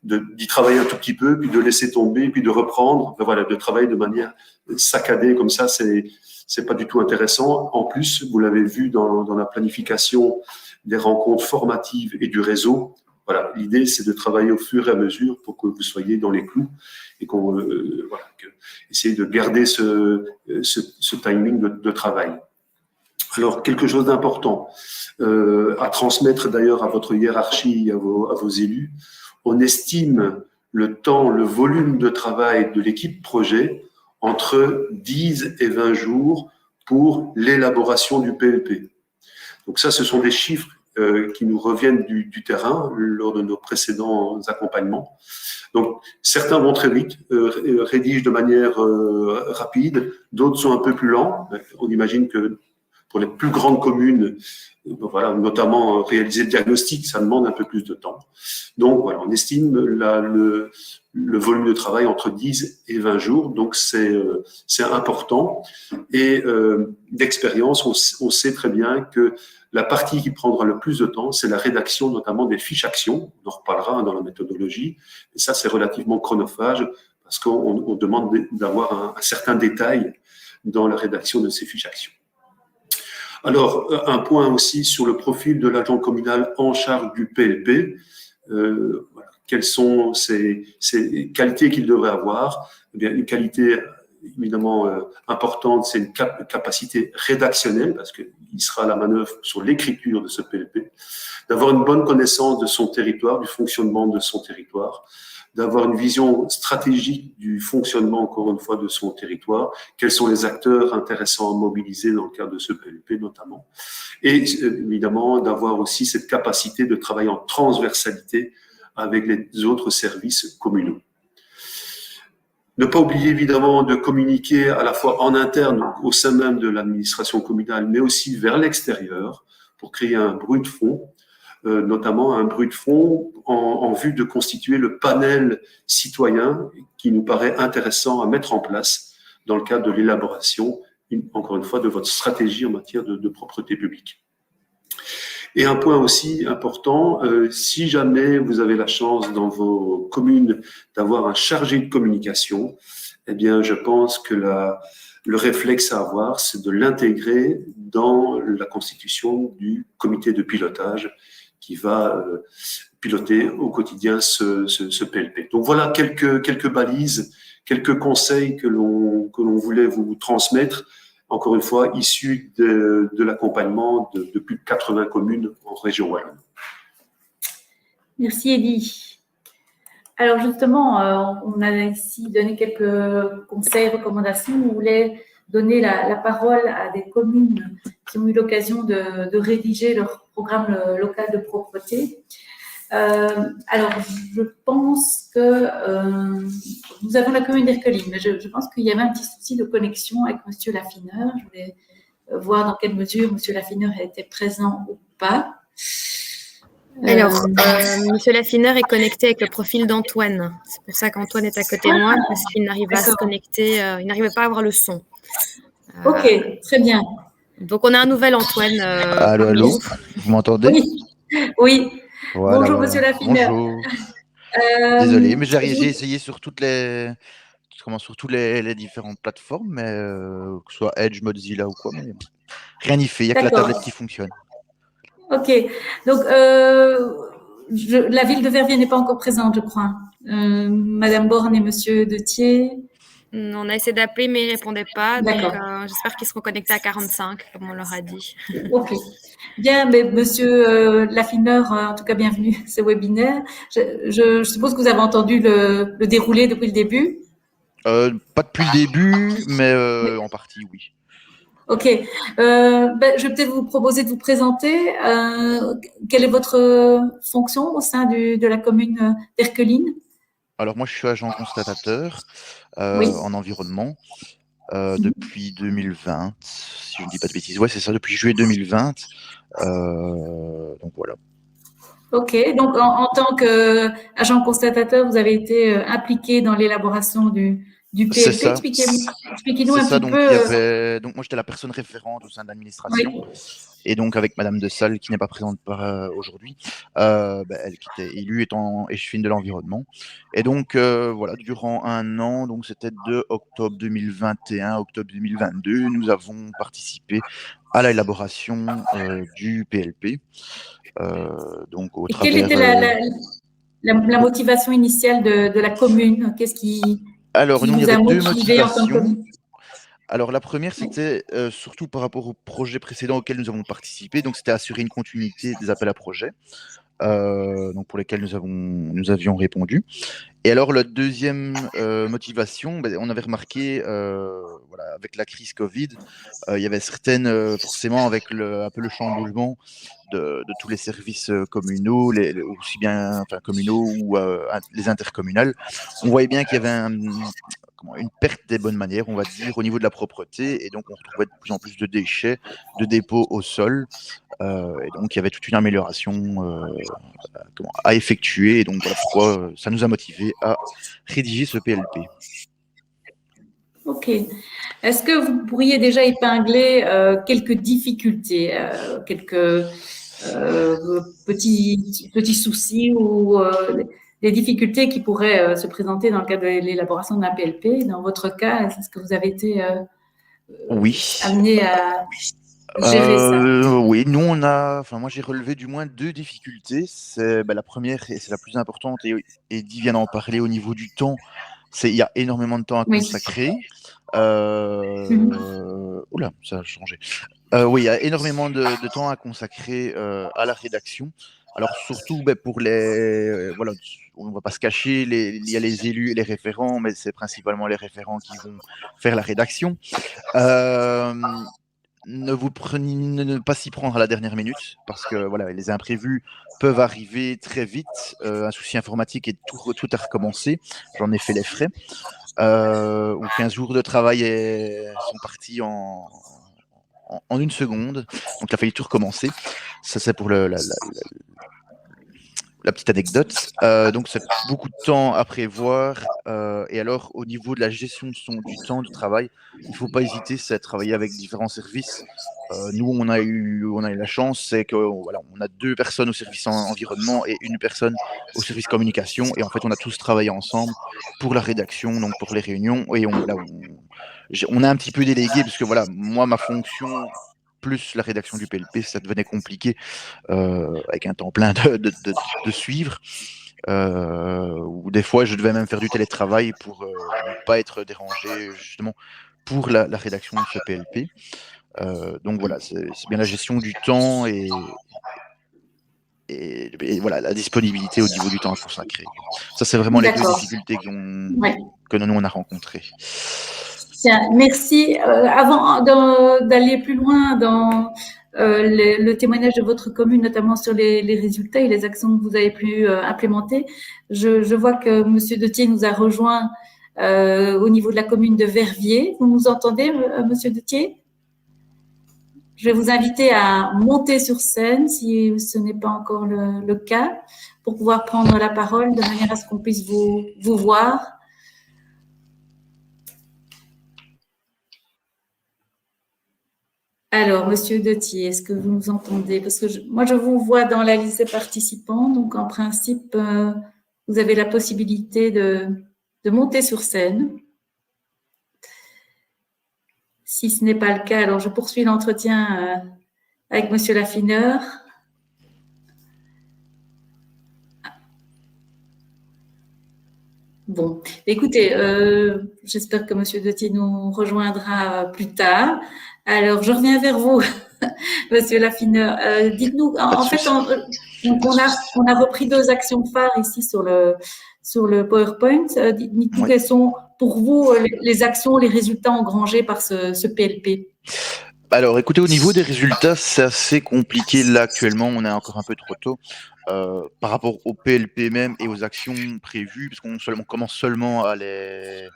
d'y travailler un tout petit peu, puis de laisser tomber, puis de reprendre. Voilà, de travailler de manière saccadée comme ça, c'est pas du tout intéressant. En plus, vous l'avez vu dans la planification des rencontres formatives et du réseau. Voilà, l'idée, c'est de travailler au fur et à mesure pour que vous soyez dans les clous et essayer de garder ce timing de travail. Alors, quelque chose d'important à transmettre d'ailleurs à votre hiérarchie, à vos élus. On estime le temps, le volume de travail de l'équipe projet entre 10 et 20 jours pour l'élaboration du PLP. Donc ça, ce sont des chiffres qui nous reviennent du terrain lors de nos précédents accompagnements. Donc, certains vont très vite, rédigent de manière rapide, d'autres sont un peu plus lents. On imagine que pour les plus grandes communes, voilà, notamment réaliser le diagnostic, ça demande un peu plus de temps. Donc voilà, on estime le volume de travail entre 10 et 20 jours, donc c'est important. Et d'expérience, on sait très bien que la partie qui prendra le plus de temps, c'est la rédaction notamment des fiches actions. On en reparlera dans la méthodologie. Et ça, c'est relativement chronophage parce qu'on demande d'avoir un certain détail dans la rédaction de ces fiches actions. Alors, un point aussi sur le profil de l'agent communal en charge du PLP. Voilà. Quelles sont ces qualités qu'il devrait avoir? Eh bien, une qualité évidemment importante, c'est une capacité rédactionnelle, parce qu'il sera à la manœuvre sur l'écriture de ce PLP, d'avoir une bonne connaissance de son territoire, du fonctionnement de son territoire, d'avoir une vision stratégique du fonctionnement, encore une fois, de son territoire, quels sont les acteurs intéressants à mobiliser dans le cadre de ce PLP notamment, et évidemment d'avoir aussi cette capacité de travailler en transversalité avec les autres services communaux. Ne pas oublier évidemment de communiquer à la fois en interne au sein même de l'administration communale, mais aussi vers l'extérieur pour créer un bruit de fond, notamment un bruit de fond en vue de constituer le panel citoyen qui nous paraît intéressant à mettre en place dans le cadre de l'élaboration, encore une fois, de votre stratégie en matière de propreté publique. Et un point aussi important, si jamais vous avez la chance dans vos communes d'avoir un chargé de communication, eh bien, je pense que le réflexe à avoir, c'est de l'intégrer dans la constitution du comité de pilotage qui va piloter au quotidien ce PLP. Donc voilà quelques balises, quelques conseils que l'on voulait vous transmettre, encore une fois, issus de l'accompagnement de plus de 80 communes en région wallonne. Merci Eddie. Alors justement, on a ici donné quelques conseils, recommandations. On voulait donner la parole à des communes qui ont eu l'occasion de rédiger leur programme local de propreté. Alors, je pense que nous avons la commune d'Erqueline, mais je pense qu'il y avait un petit souci de connexion avec Monsieur Laffineur. Je voulais voir dans quelle mesure Monsieur Laffineur était présent ou pas. Alors, Monsieur Laffineur est connecté avec le profil d'Antoine. C'est pour ça qu'Antoine est à côté de moi, parce qu'il n'arrive pas à se connecter, il n'arrivait pas à avoir le son. Ok, très bien. Donc, on a un nouvel Antoine. Allô, vous m'entendez? Oui, oui. Voilà, Bonjour, voilà. Monsieur Laffineur. Bonjour. Désolé, mais j'ai essayé sur toutes les différentes plateformes, mais que ce soit Edge, Mozilla ou quoi, mais rien n'y fait. Il n'y a que la tablette qui fonctionne. Ok. Donc, la ville de Verviers n'est pas encore présente, je crois. Madame Borne et Monsieur Dethier. On a essayé d'appeler, mais ils ne répondaient pas. Donc, j'espère qu'ils seront connectés à 45, comme on leur a dit. Ok. Bien, mais Monsieur Laffineur, en tout cas, bienvenue à ce webinaire. Je suppose que vous avez entendu le déroulé depuis le début. Pas depuis le début, mais en partie, oui. Ok. Je vais peut-être vous proposer de vous présenter. Quelle est votre fonction au sein de la commune d'Erqueline? Alors, moi, je suis agent constatateur en environnement depuis 2020, si je ne dis pas de bêtises. Ouais, c'est ça, depuis juillet 2020. Donc, voilà. Ok, donc en tant qu'agent constatateur, vous avez été impliqué dans l'élaboration du PLP. C'est ça. Expliquez-nous un donc, peu. Donc moi, j'étais la personne référente au sein de l'administration. Oui. Et donc, avec Madame de Salle, qui n'est pas présente aujourd'hui, elle qui était élue étant échevine de l'environnement. Et donc, voilà, durant un an, donc c'était de octobre 2021 octobre 2022, nous avons participé à l'élaboration du PLP. Donc, quelle était la motivation initiale de la commune? Qu'est-ce qui Alors, il y avait deux motivations. Que... Alors, la première, c'était surtout par rapport au projet précédent auquel nous avons participé. Donc, c'était assurer une continuité des appels à projets, donc pour lesquels nous avions répondu. Et alors, la deuxième motivation, on avait remarqué, voilà, avec la crise Covid, il y avait certaines, forcément, avec un peu le chamboulement de tous les services communaux, aussi bien communaux ou les intercommunales, on voyait bien qu'il y avait une perte des bonnes manières, on va dire, au niveau de la propreté. Et donc, on retrouvait de plus en plus de déchets, de dépôts au sol. Et donc, il y avait toute une amélioration à effectuer. Et donc, voilà pourquoi ça nous a motivés à rédiger ce PLP. Ok. Est-ce que vous pourriez déjà épingler quelques difficultés, quelques petits soucis ou des difficultés qui pourraient se présenter dans le cadre de l'élaboration d'un PLP? Dans votre cas, est-ce que vous avez été Oui. amené à gérer ça? Oui, nous moi j'ai relevé du moins 2 difficultés. C'est la première et c'est la plus importante et Eddy vient d'en parler au niveau du temps. Il y a énormément de temps à Oui. consacrer. Oula, ça a changé. Oui, il y a énormément de temps à consacrer à la rédaction. Alors surtout pour voilà, on ne va pas se cacher, il y a les élus et les référents, mais c'est principalement les référents qui vont faire la rédaction. Ne pas s'y prendre à la dernière minute parce que voilà, les imprévus peuvent arriver très vite. Un souci informatique et tout à recommencer. J'en ai fait les frais. Où 15 jours de travail sont partis en 1 seconde. Donc il a fallu tout recommencer. Ça, c'est pour la petite anecdote. Donc, c'est beaucoup de temps à prévoir. Et alors, au niveau de la gestion du temps de travail, il ne faut pas hésiter, c'est à travailler avec différents services. Nous, on a eu la chance, c'est qu'on on a 2 personnes au service environnement et 1 personne au service communication. Et en fait, on a tous travaillé ensemble pour la rédaction, donc pour les réunions. Et on a un petit peu délégué, parce que voilà, moi, ma fonction plus la rédaction du PLP, ça devenait compliqué avec un temps plein de suivre. Ou des fois, je devais même faire du télétravail pour ne pas être dérangé, justement, pour la rédaction de ce PLP. Donc voilà, c'est bien la gestion du temps et voilà, la disponibilité au niveau du temps à consacrer. Ça, c'est vraiment les 2 difficultés que nous, on a rencontrées. Tiens, merci. Avant d'aller plus loin dans le témoignage de votre commune, notamment sur les résultats et les actions que vous avez pu implémenter, je vois que Monsieur Dethier nous a rejoint au niveau de la commune de Verviers. Vous nous entendez, Monsieur Dethier? Je vais vous inviter à monter sur scène si ce n'est pas encore le cas, pour pouvoir prendre la parole de manière à ce qu'on puisse vous voir. Alors, Monsieur Dethier, est-ce que vous nous entendez? Parce que moi, je vous vois dans la liste des participants, donc en principe, vous avez la possibilité de monter sur scène. Si ce n'est pas le cas, alors je poursuis l'entretien avec Monsieur Laffineur. Bon, écoutez, j'espère que Monsieur Dethier nous rejoindra plus tard. Alors, je reviens vers vous, Monsieur Laffineur. Dites-nous, en fait, on a repris 2 actions phares ici sur le PowerPoint. Dites-nous quelles sont pour vous les actions, les résultats engrangés par ce PLP. Alors, écoutez, au niveau des résultats, c'est assez compliqué là actuellement. On est encore un peu trop tôt par rapport au PLP même et aux actions prévues, parce qu'on commence seulement à les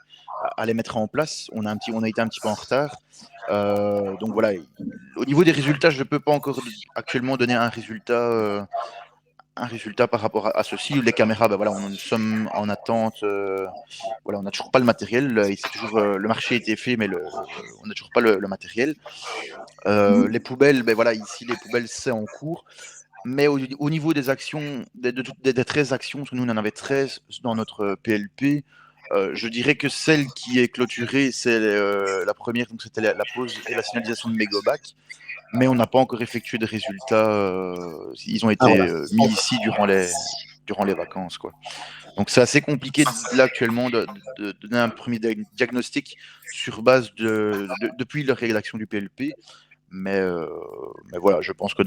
mettre en place. On a été un petit peu en retard. Donc voilà, au niveau des résultats, je ne peux pas encore actuellement donner un résultat par rapport à ceci. Les caméras, voilà, nous sommes en attente. Voilà, on n'a toujours pas le matériel. Le marché a été fait, mais on n'a toujours pas le matériel. Les poubelles, voilà, ici, les poubelles, c'est en cours. Mais au niveau des actions, des 13 actions, parce que nous, on en avait 13 dans notre PLP, je dirais que celle qui est clôturée, c'est la première, donc c'était la pose et la signalisation de Mégobac. Mais on n'a pas encore effectué de résultats. Ils ont été mis ici durant les vacances, quoi. Donc c'est assez compliqué là actuellement de donner un premier diagnostic sur base depuis la rédaction du PLP. Mais voilà, je pense que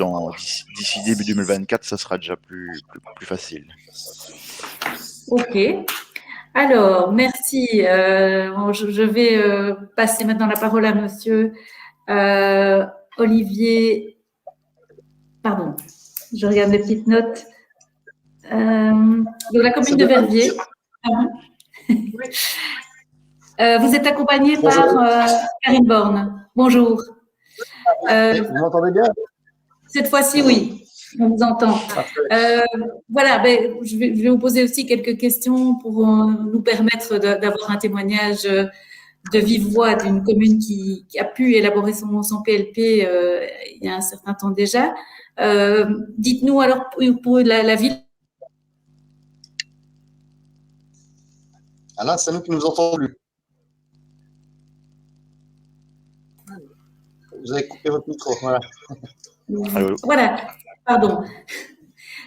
d'ici début 2024, ça sera déjà plus facile. Ok. Alors, merci. Je vais passer maintenant la parole à Monsieur Olivier. Pardon, je regarde les petites notes. De la commune de Verviers. Vous êtes accompagné par Karine Borne. Bonjour. Vous m'entendez bien? Cette fois-ci, oui, on vous entend. Voilà, je vais vous poser aussi quelques questions pour nous permettre d'avoir un témoignage de vive voix d'une commune qui a pu élaborer son PLP il y a un certain temps déjà. Dites-nous alors pour la ville. Ah là, c'est nous qui nous entendons plus. Vous avez coupé votre micro, voilà. Voilà, pardon.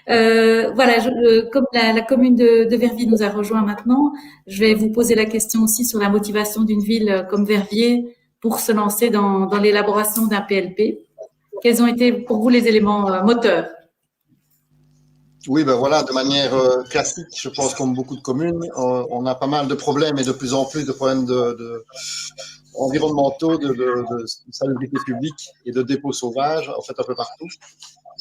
Voilà, comme la commune de Verviers nous a rejoint maintenant, je vais vous poser la question aussi sur la motivation d'une ville comme Verviers pour se lancer dans l'élaboration d'un PLP. Quels ont été pour vous les éléments moteurs? Oui, ben voilà, de manière classique, je pense comme beaucoup de communes, on a pas mal de problèmes et de plus en plus de problèmes environnementaux, de salubrité publique et de dépôts sauvages, en fait, un peu partout.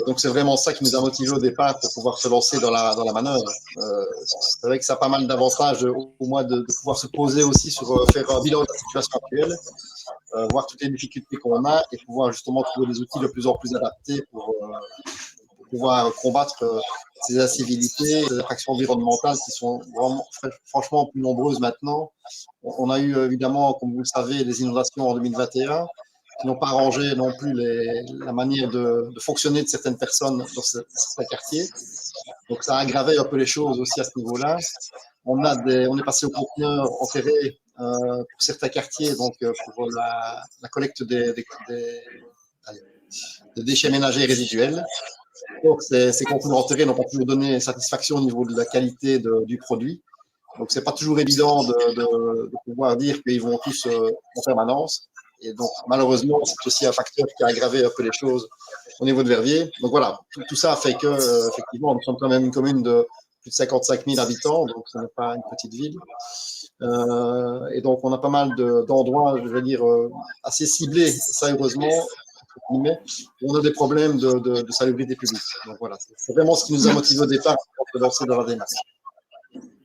Et donc, c'est vraiment ça qui nous a motivés au départ pour pouvoir se lancer dans la manœuvre. C'est vrai que ça a pas mal d'avantages, au moins de pouvoir se poser aussi sur faire un bilan de la situation actuelle, voir toutes les difficultés qu'on a et pouvoir justement trouver des outils de plus en plus adaptés pour pouvoir combattre ces incivilités, ces infractions environnementales qui sont vraiment, franchement plus nombreuses maintenant. On a eu évidemment, comme vous le savez, des inondations en 2021 qui n'ont pas arrangé non plus la manière de fonctionner de certaines personnes dans certains quartiers. Donc ça a aggravé un peu les choses aussi à ce niveau-là. On est passé au conteneur enterré pour certains quartiers, donc pour la collecte des déchets ménagers résiduels. Donc, ces conteneurs enterrés n'ont pas toujours donné satisfaction au niveau de la qualité du produit. Donc, c'est pas toujours évident de pouvoir dire qu'ils vont tous en permanence. Et donc, malheureusement, c'est aussi un facteur qui a aggravé un peu les choses au niveau de Verviers. Donc, voilà, tout ça fait que, effectivement, nous sommes quand même une commune de plus de 55 000 habitants, donc ce n'est pas une petite ville. Et donc, on a pas mal d'endroits, je vais dire, assez ciblés, ça, heureusement, où on a des problèmes de salubrité publique. Donc voilà, c'est vraiment ce qui nous a motivé au départ pour se lancer dans la démarche.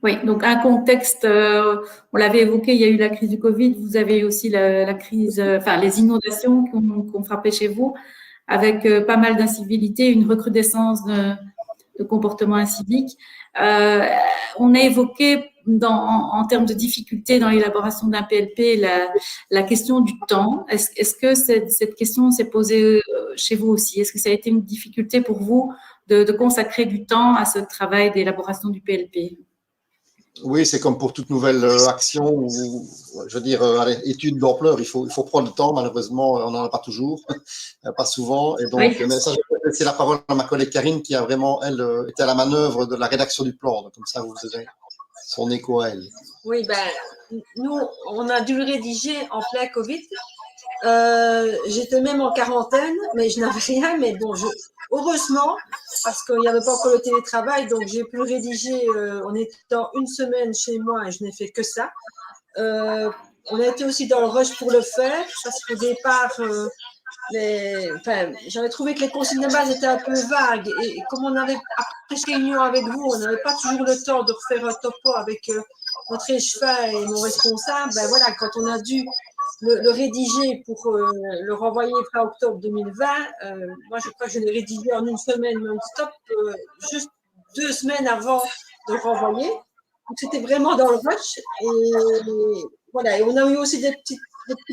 Oui, donc un contexte, on l'avait évoqué, il y a eu la crise du Covid, vous avez eu aussi la crise, les inondations qui ont frappé chez vous, avec pas mal d'incivilités, une recrudescence de comportements inciviques. On a évoqué en termes de difficultés dans l'élaboration d'un PLP la question du temps. Est-ce que cette question s'est posée chez vous aussi? Est-ce que ça a été une difficulté pour vous de consacrer du temps à ce travail d'élaboration du PLP? Oui, c'est comme pour toute nouvelle action ou, je veux dire, étude d'ampleur, il faut prendre le temps. Malheureusement, on n'en a pas toujours, pas souvent. Et donc, oui. Mais ça, je vais laisser la parole à ma collègue Karine qui a vraiment, elle, été à la manœuvre de la rédaction du plan. Donc, comme ça, vous avez son écho à elle. Oui, nous, on a dû le rédiger en plein Covid. J'étais même en quarantaine, mais je n'avais rien. Mais bon, heureusement, parce qu'il n'y avait pas encore le télétravail, donc j'ai pu le rédiger en étant une semaine chez moi et je n'ai fait que ça. On a été aussi dans le rush pour le faire, parce qu'au départ, j'avais trouvé que les consignes de base étaient un peu vagues et comme on avait, après cette réunion avec vous, on n'avait pas toujours le temps de refaire un topo avec notre échevin et mon responsable, voilà, quand on a dû le rédiger pour le renvoyer fin octobre 2020, moi je crois que je l'ai rédigé en une semaine non-stop, juste 2 semaines avant de le renvoyer. Donc c'était vraiment dans le rush et voilà, et on a eu aussi des petits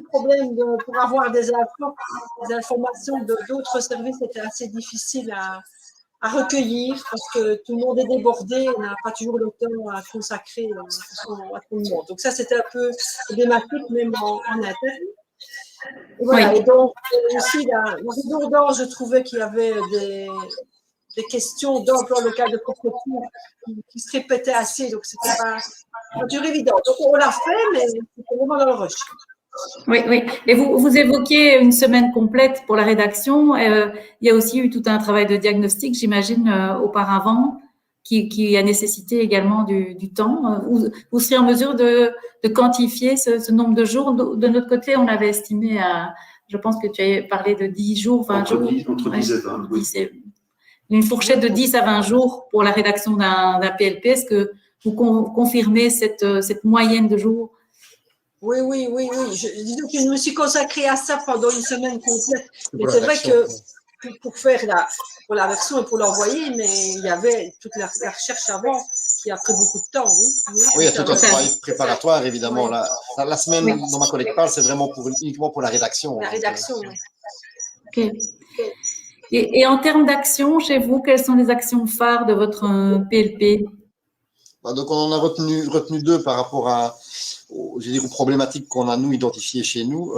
problèmes pour avoir des informations d'autres services, c'était assez difficile à recueillir parce que tout le monde est débordé, on n'a pas toujours le temps à consacrer à tout le monde. Donc ça, c'était un peu problématique même en interne. Et voilà, oui. Et donc aussi la redondance, je trouvais qu'il y avait des questions d'emploi local de propriété qui se répétaient assez, donc c'était pas toujours évident. Donc on l'a fait, mais c'était vraiment dans le rush. Oui, oui. Et vous évoquiez une semaine complète pour la rédaction. Il y a aussi eu tout un travail de diagnostic, j'imagine, auparavant, qui a nécessité également du temps. Vous serez en mesure de quantifier ce nombre de jours. De notre côté, on avait estimé je pense que tu as parlé de 10 jours, 20 jours. Entre 10 et 20, oui. Une fourchette de 10 à 20 jours pour la rédaction d'un PLP. Est-ce que vous confirmez cette moyenne de jours? Oui. Disons que je me suis consacrée à ça pendant une semaine complète. Mais c'est vrai que pour faire pour la version et pour l'envoyer, mais il y avait toute la recherche avant qui a pris beaucoup de temps, oui. Oui, il y a tout un travail préparatoire, évidemment. Oui. La semaine dont ma collègue parle, c'est vraiment uniquement pour la rédaction. La rédaction, oui. Ok. Et en termes d'action, chez vous, quelles sont les actions phares de votre PLP? Donc, on en a retenu deux par rapport aux problématiques qu'on a, nous, identifiées chez nous.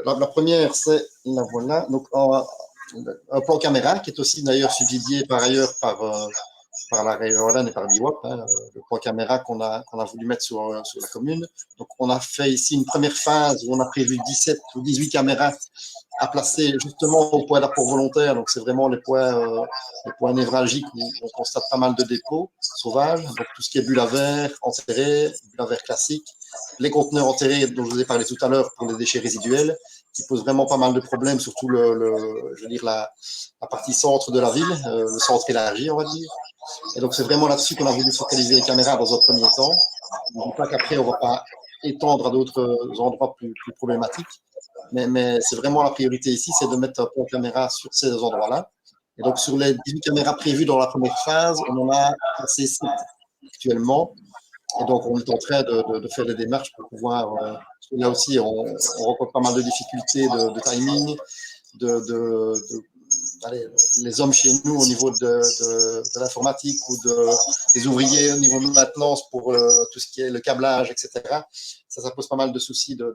La première, c'est, la voilà, donc un plan caméra qui est aussi d'ailleurs subsidié par ailleurs par la région Wallonne et par l'IWAP, le plan caméra qu'on a voulu mettre sur la commune. Donc, on a fait ici une première phase où on a prévu 17 ou 18 caméras à placer justement au point d'apport volontaire. Donc, c'est vraiment les points névralgiques où on constate pas mal de dépôts sauvages. Donc, tout ce qui est bulles à verre enterrées, bulles à verre classiques, les conteneurs enterrés dont je vous ai parlé tout à l'heure pour les déchets résiduels, qui posent vraiment pas mal de problèmes, surtout je veux dire la partie centre de la ville, le centre élargi, on va dire. Et donc, c'est vraiment là-dessus qu'on a voulu focaliser les caméras dans un premier temps. Je ne dis pas qu'après, on ne va pas étendre à d'autres endroits plus problématiques. Mais c'est vraiment la priorité ici, c'est de mettre un point caméra sur ces endroits-là. Et donc, sur les 18 caméras prévues dans la première phase, on en a passé 7 actuellement. Et donc, on est en train de faire des démarches pour pouvoir… là aussi, on rencontre pas mal de difficultés de timing, les hommes chez nous au niveau de l'informatique ou des ouvriers au niveau de maintenance pour tout ce qui est le câblage, etc. Ça pose pas mal de soucis de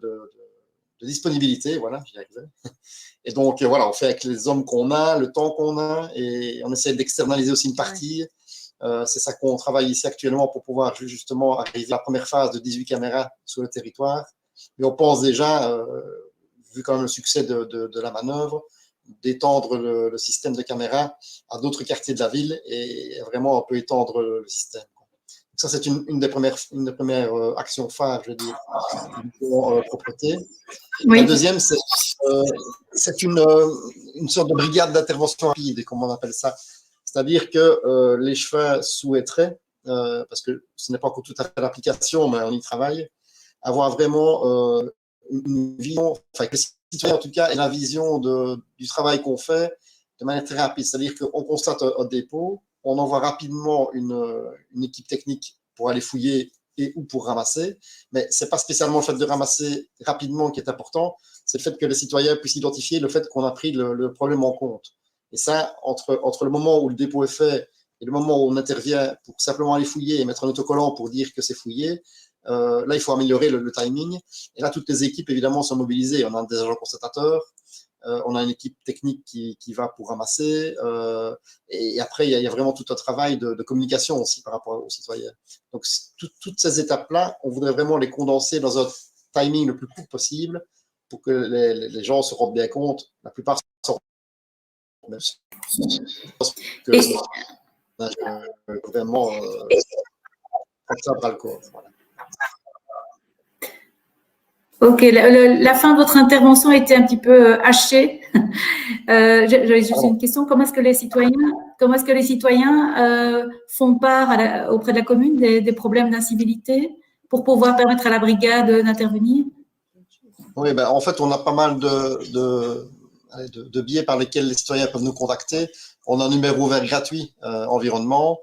disponibilité, voilà, j'y arrivais. Et donc, voilà, on fait avec les hommes qu'on a, le temps qu'on a, et on essaie d'externaliser aussi une partie. C'est ça qu'on travaille ici actuellement pour pouvoir justement arriver à la première phase de 18 caméras sur le territoire. Mais on pense déjà, vu quand même le succès de la manœuvre, d'étendre le système de caméras à d'autres quartiers de la ville et vraiment un peu étendre le système. Donc ça, c'est une des premières actions phares, je veux dire, pour propreté. Oui. La deuxième, c'est une sorte de brigade d'intervention rapide, comme on appelle ça. C'est-à-dire que les chefs souhaiteraient, parce que ce n'est pas encore tout à fait l'application, mais on y travaille, avoir vraiment une vision, enfin que les citoyens en tout cas aient la vision du travail qu'on fait de manière très rapide. C'est-à-dire qu'on constate un dépôt, on envoie rapidement une équipe technique pour aller fouiller et ou pour ramasser, mais ce n'est pas spécialement le fait de ramasser rapidement qui est important, c'est le fait que les citoyens puissent identifier le fait qu'on a pris le problème en compte. Et ça, entre le moment où le dépôt est fait et le moment où on intervient pour simplement aller fouiller et mettre un autocollant pour dire que c'est fouillé, là, il faut améliorer le timing. Et là, toutes les équipes, évidemment, sont mobilisées. On a des agents constatateurs, on a une équipe technique qui va pour ramasser. Et après, il y a vraiment tout un travail de communication aussi par rapport aux citoyens. Donc, toutes ces étapes-là, on voudrait vraiment les condenser dans un timing le plus court possible pour que les gens se rendent bien compte. La plupart sont vraiment ça bras le corps. Voilà. Ok, la fin de votre intervention a été un petit peu hachée. J'avais juste une question. Comment est-ce que les citoyens font part auprès de la commune des problèmes d'incivilité pour pouvoir permettre à la brigade d'intervenir? Oui, ben, en fait, on a pas mal de biais par lesquels les citoyens peuvent nous contacter. On a un numéro vert gratuit, environnement.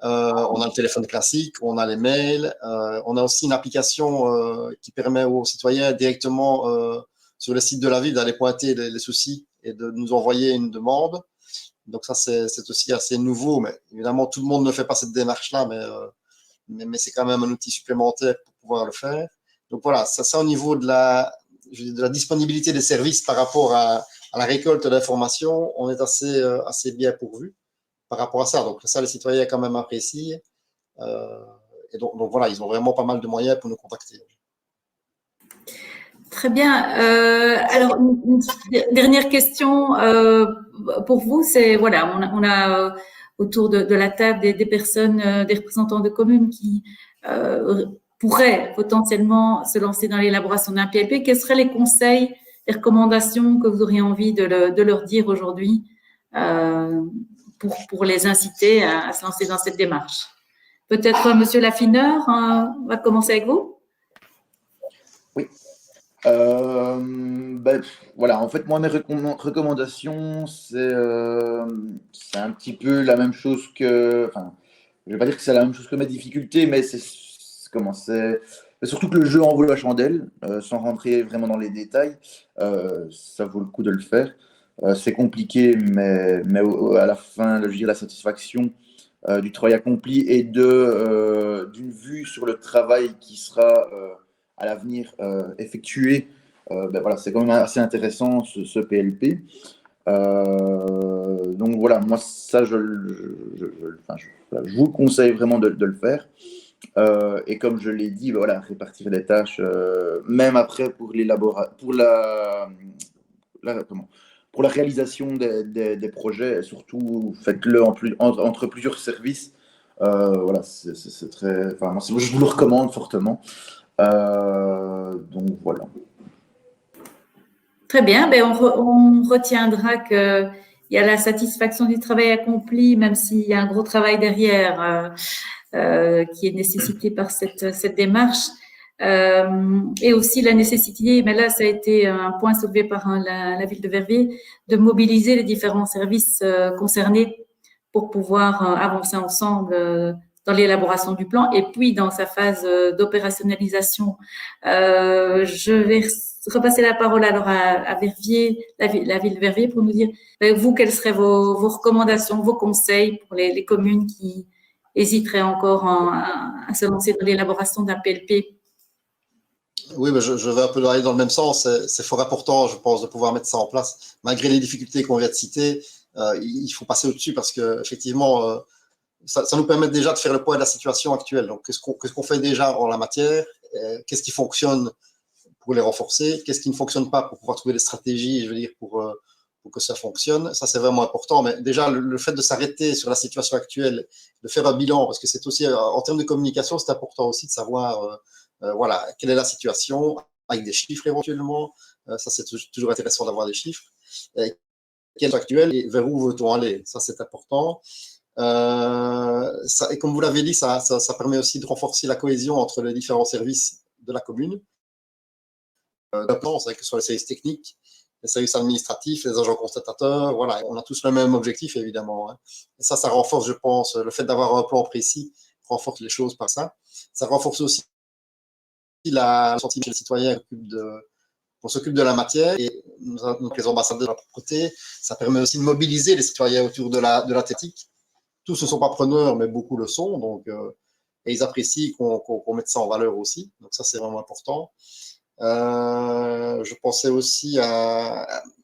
On a le téléphone classique, on a les mails. On a aussi une application qui permet aux citoyens directement sur le site de la ville d'aller pointer les soucis et de nous envoyer une demande. Donc ça, c'est aussi assez nouveau. Mais évidemment, tout le monde ne fait pas cette démarche-là, mais c'est quand même un outil supplémentaire pour pouvoir le faire. Donc voilà, ça au niveau de la disponibilité des services par rapport à la récolte d'informations, on est assez bien pourvu par rapport à ça. Donc ça, les citoyens quand même apprécient. Et donc voilà, ils ont vraiment pas mal de moyens pour nous contacter. Très bien. Alors, une dernière question pour vous, c'est, voilà, on a autour de la table des personnes, des représentants de communes qui pourraient potentiellement se lancer dans l'élaboration d'un PLP. Quels seraient les conseils, les recommandations que vous auriez envie de leur dire aujourd'hui pour les inciter à se lancer dans cette démarche? Peut-être Monsieur Laffineur, on va commencer avec vous. Oui. Voilà, en fait, moi, mes recommandations, c'est un petit peu la même chose que. Enfin, je vais pas dire que c'est la même chose que mes difficultés, mais c'est surtout que le jeu en vaut la chandelle, sans rentrer vraiment dans les détails. Ça vaut le coup de le faire. C'est compliqué, mais à la fin, je dirais la satisfaction du travail accompli et d'une vue sur le travail qui sera à l'avenir effectué. Voilà, c'est quand même assez intéressant ce PLP. Donc voilà, moi ça je vous conseille vraiment de le faire. Et comme je l'ai dit, voilà, répartir les tâches, même après pour la réalisation des projets, surtout faites-le entre plusieurs services. Voilà, c'est très, enfin, moi, je vous le recommande fortement. Donc voilà. Très bien, ben on retiendra qu'il y a la satisfaction du travail accompli, même s'il y a un gros travail derrière qui est nécessité par cette démarche. Et aussi la nécessité, mais là ça a été un point soulevé par la ville de Verviers, de mobiliser les différents services concernés pour pouvoir avancer ensemble dans l'élaboration du plan et puis dans sa phase d'opérationnalisation. Je vais repasser la parole alors à Verviers, la ville de Verviers, pour nous dire, vous, quelles seraient vos recommandations, vos conseils pour les communes qui hésiteraient encore à se lancer dans l'élaboration d'un PLP? Oui, mais je vais un peu aller dans le même sens. C'est fort important, je pense, de pouvoir mettre ça en place. Malgré les difficultés qu'on vient de citer, il faut passer au-dessus parce qu'effectivement, ça nous permet déjà de faire le point de la situation actuelle. Donc, qu'est-ce qu'on fait déjà en la matière? Qu'est-ce qui fonctionne pour les renforcer? Qu'est-ce qui ne fonctionne pas pour pouvoir trouver des stratégies, je veux dire, pour que ça fonctionne? Ça, c'est vraiment important. Mais déjà, le fait de s'arrêter sur la situation actuelle, de faire un bilan, parce que c'est aussi, en termes de communication, c'est important aussi de savoir voilà, quelle est la situation, avec des chiffres éventuellement. Ça, c'est toujours intéressant d'avoir des chiffres. Quelle est actuelle et vers où veut-on aller? Ça, c'est important. Et comme vous l'avez dit, ça permet aussi de renforcer la cohésion entre les différents services de la commune. C'est vrai que ce soit les services techniques, les services administratifs, les agents constatateurs, voilà, on a tous le même objectif, évidemment. Hein. Et ça renforce, je pense, le fait d'avoir un plan précis, renforce les choses par ça. Ça renforce aussi la sentiment des citoyens qu'on s'occupe de la matière et donc les ambassadeurs de la propreté. Ça permet aussi de mobiliser les citoyens autour de la thématique. Tous ne sont pas preneurs, mais beaucoup le sont. Donc, et ils apprécient qu'on mette ça en valeur aussi. Donc ça, c'est vraiment important. Je pensais aussi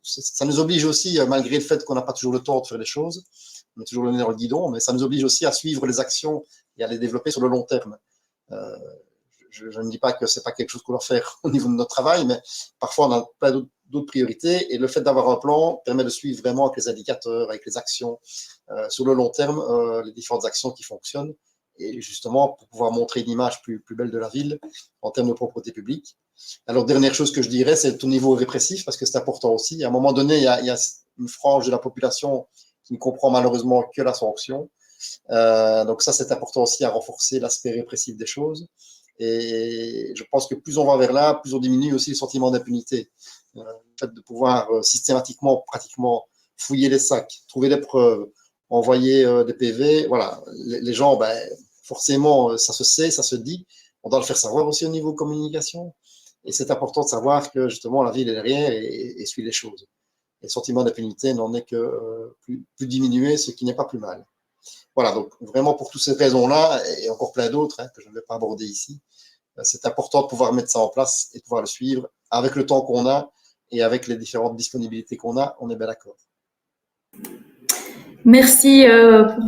ça nous oblige aussi, malgré le fait qu'on n'a pas toujours le temps de faire les choses, on est toujours le nez dans le guidon, mais ça nous oblige aussi à suivre les actions et à les développer sur le long terme. Je ne dis pas que c'est pas quelque chose qu'on doit faire au niveau de notre travail, mais parfois on a plein d'autres priorités et le fait d'avoir un plan permet de suivre vraiment avec les indicateurs, avec les actions sur le long terme, les différentes actions qui fonctionnent et justement pour pouvoir montrer une image plus belle de la ville en termes de propreté publique. Alors, dernière chose que je dirais, c'est au niveau répressif, parce que c'est important aussi. À un moment donné, il y a une frange de la population qui ne comprend malheureusement que la sanction. Donc ça, c'est important aussi à renforcer l'aspect répressif des choses. Et je pense que plus on va vers là, plus on diminue aussi le sentiment d'impunité. Le fait de pouvoir systématiquement, pratiquement, fouiller les sacs, trouver des preuves, envoyer des PV, voilà. Les gens, forcément, ça se sait, ça se dit. On doit le faire savoir aussi au niveau communication. Et c'est important de savoir que justement la ville est derrière et suit les choses. Et le sentiment d'impunité n'en est que plus diminué, ce qui n'est pas plus mal. Voilà, donc vraiment pour toutes ces raisons-là, et encore plein d'autres que je ne vais pas aborder ici, c'est important de pouvoir mettre ça en place et de pouvoir le suivre avec le temps qu'on a et avec les différentes disponibilités qu'on a, on est bien d'accord. Merci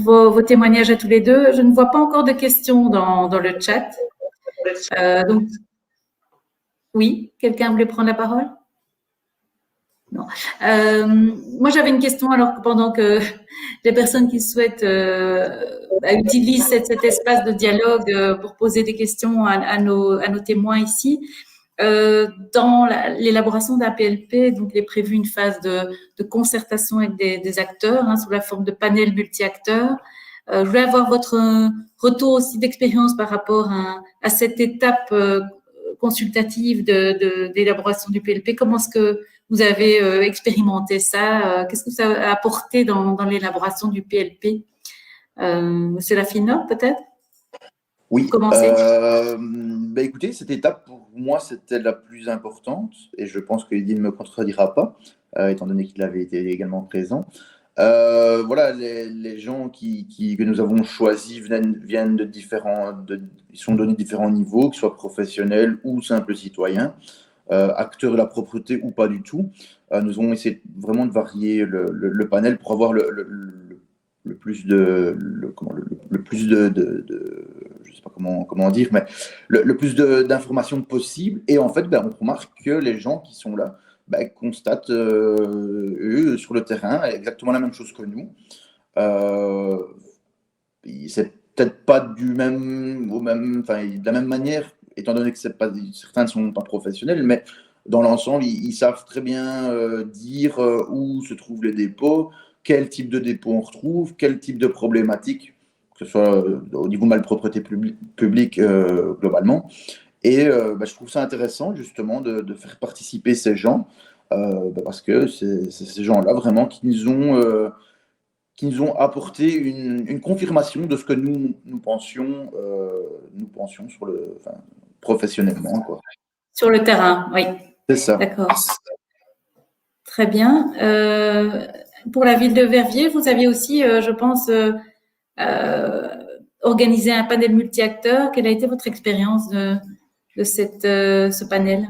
pour vos témoignages à tous les deux. Je ne vois pas encore de questions dans le chat. Donc, oui, quelqu'un voulait prendre la parole? Non. Moi, j'avais une question, alors pendant que les personnes qui souhaitent utilisent cet espace de dialogue pour poser des questions à nos témoins ici. Dans l'élaboration d'un PLP, donc il est prévu une phase de concertation avec des acteurs sous la forme de panel multi-acteurs. Je voulais avoir votre retour aussi d'expérience par rapport à cette étape consultative d'élaboration du PLP. Comment est-ce que vous avez expérimenté ça? Qu'est-ce que ça a apporté dans l'élaboration du PLP? Monsieur Lafino, peut-être? Oui. Commencez. Écoutez, cette étape, pour moi, c'était la plus importante, et je pense que Edine ne me contredira pas, étant donné qu'il avait été également présent. Voilà, les gens que nous avons choisis viennent de ils sont donnés différents niveaux, que ce soit professionnels ou simples citoyens, acteurs de la propreté ou pas du tout. Nous avons essayé vraiment de varier le panel pour avoir le plus de je sais pas comment dire, mais le plus d'informations possible. Et en fait, on remarque que les gens qui sont là constatent, eux, sur le terrain, exactement la même chose que nous. C'est peut-être pas de la même manière, étant donné que certains ne sont pas professionnels, mais dans l'ensemble, ils savent très bien dire où se trouvent les dépôts, quel type de dépôt on retrouve, quel type de problématique, que ce soit au niveau malpropreté publique globalement. Et je trouve ça intéressant justement de faire participer ces gens, parce que c'est ces gens-là vraiment qui nous ont apporté une confirmation de ce que nous pensions professionnellement, quoi. Sur le terrain, oui. C'est ça. D'accord. Très bien. Pour la ville de Verviers, vous aviez aussi, je pense, organisé un panel multi-acteurs. Quelle a été votre expérience de ce panel?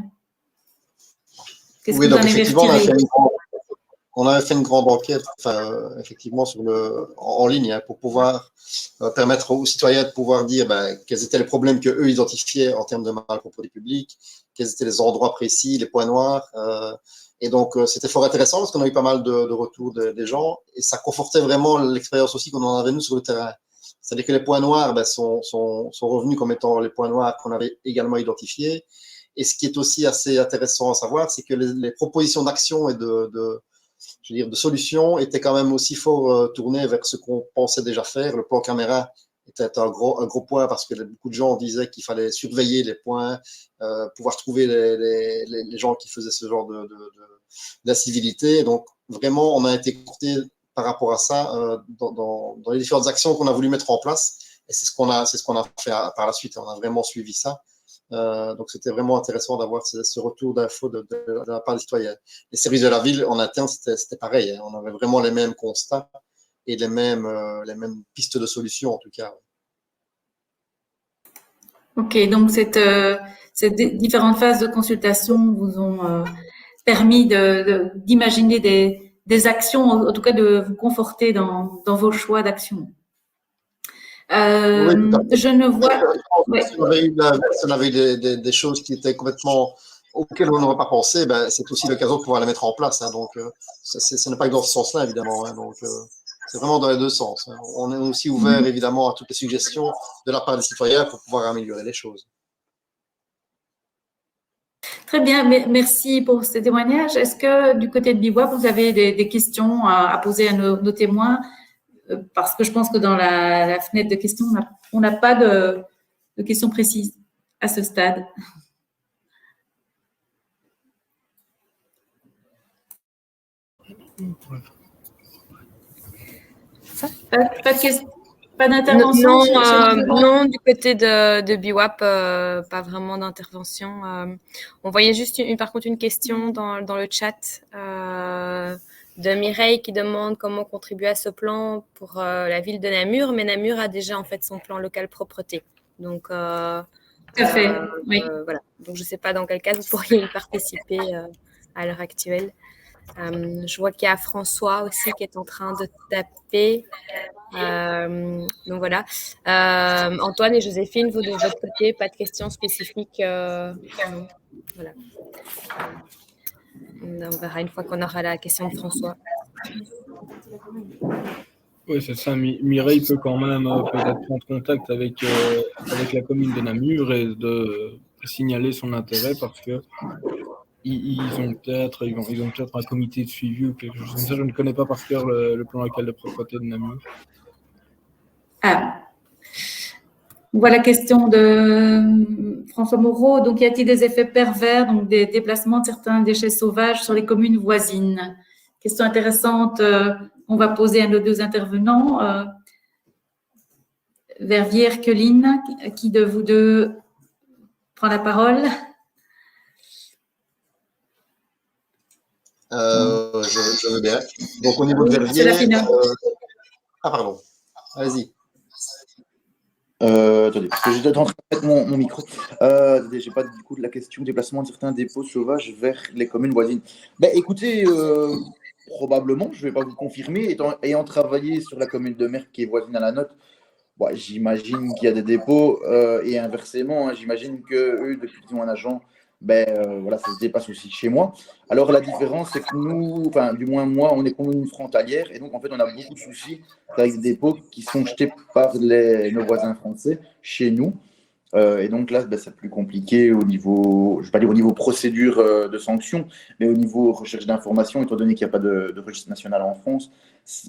Qu'est-ce que vous en avez retiré? On avait fait une grande enquête, effectivement, en ligne, pour pouvoir permettre aux citoyens de pouvoir dire quels étaient les problèmes qu'eux identifiaient en termes de malpropreté publique, quels étaient les endroits précis, les points noirs. Et donc, c'était fort intéressant parce qu'on a eu pas mal de retours des gens et ça confortait vraiment l'expérience aussi qu'on en avait, nous, sur le terrain. C'est-à-dire que les points noirs sont revenus comme étant les points noirs qu'on avait également identifiés. Et ce qui est aussi assez intéressant à savoir, c'est que les propositions d'action et de solutions étaient quand même aussi fort tournées vers ce qu'on pensait déjà faire. Le plan caméra était un gros point parce que beaucoup de gens disaient qu'il fallait surveiller les points, pouvoir trouver les gens qui faisaient ce genre d'incivilité. Donc, vraiment, on a été écouté par rapport à ça dans les différentes actions qu'on a voulu mettre en place. Et c'est ce qu'on a fait par la suite. On a vraiment suivi ça. Donc, c'était vraiment intéressant d'avoir ce retour d'infos de la part des citoyens. Les services de la ville, en interne, c'était pareil. On avait vraiment les mêmes constats et les mêmes pistes de solutions, en tout cas. Ok, donc ces différentes phases de consultation vous ont permis d'imaginer des actions, en tout cas de vous conforter dans vos choix d'action. Oui, je ne vois. Si on avait eu des choses qui étaient complètement auxquelles on n'aurait pas pensé, c'est aussi l'occasion de pouvoir les mettre en place. Donc, ce n'est pas que dans ce sens-là, évidemment. Donc, c'est vraiment dans les deux sens. On est aussi ouvert, évidemment, à toutes les suggestions de la part des citoyens pour pouvoir améliorer les choses. Très bien, merci pour ce témoignage. Est-ce que du côté de BIWAP, vous avez des questions à poser à nos témoins? Parce que je pense que dans la fenêtre de questions, on n'a pas de questions précises à ce stade. Pas d'intervention? Non, du côté de BIWAP, pas vraiment d'intervention. On voyait juste par contre une question dans le chat de Mireille qui demande comment contribuer à ce plan pour la ville de Namur, mais Namur a déjà en fait son plan local propreté. Donc, tout à fait. Oui. Voilà. Donc, je ne sais pas dans quel cas vous pourriez y participer à l'heure actuelle. Je vois qu'il y a François aussi qui est en train de taper. Donc voilà. Antoine et Joséphine, vous de votre côté, pas de questions spécifiques. Voilà. On verra une fois qu'on aura la question de François. Oui, c'est ça. Mireille peut quand même peut-être prendre contact avec la commune de Namur et de signaler son intérêt parce que ils ont peut-être un comité de suivi ou quelque chose comme ça. Je ne connais pas par cœur le plan local de propreté de Namur. Ah. On voit la question de François Moreau. Donc, y a-t-il des effets pervers, donc des déplacements de certains déchets sauvages sur les communes voisines? Question intéressante. On va poser à nos deux intervenants. Verviers, Erkeline, qui de vous deux prend la parole? Je veux bien. Donc, au niveau de Verviers… Ah, pardon. Allez-y. Attendez, parce que j'étais en train de mettre mon micro. J'ai pas du coup de la question déplacement de certains dépôts sauvages vers les communes voisines. Ben, écoutez, probablement, je ne vais pas vous confirmer, ayant travaillé sur la commune de Mercq qui est voisine à la nôtre, bon, j'imagine qu'il y a des dépôts et inversement, hein, j'imagine qu'eux, depuis qu'ils ont un agent, voilà, ça se dépasse aussi chez moi. Alors la différence, c'est que nous, enfin, du moins moi, on est commune frontalière et donc en fait, on a beaucoup de soucis avec des dépôts qui sont jetés par nos voisins français chez nous. Et donc là, c'est plus compliqué au niveau, je ne vais pas dire au niveau procédure de sanctions, mais au niveau recherche d'informations, étant donné qu'il n'y a pas de registre national en France,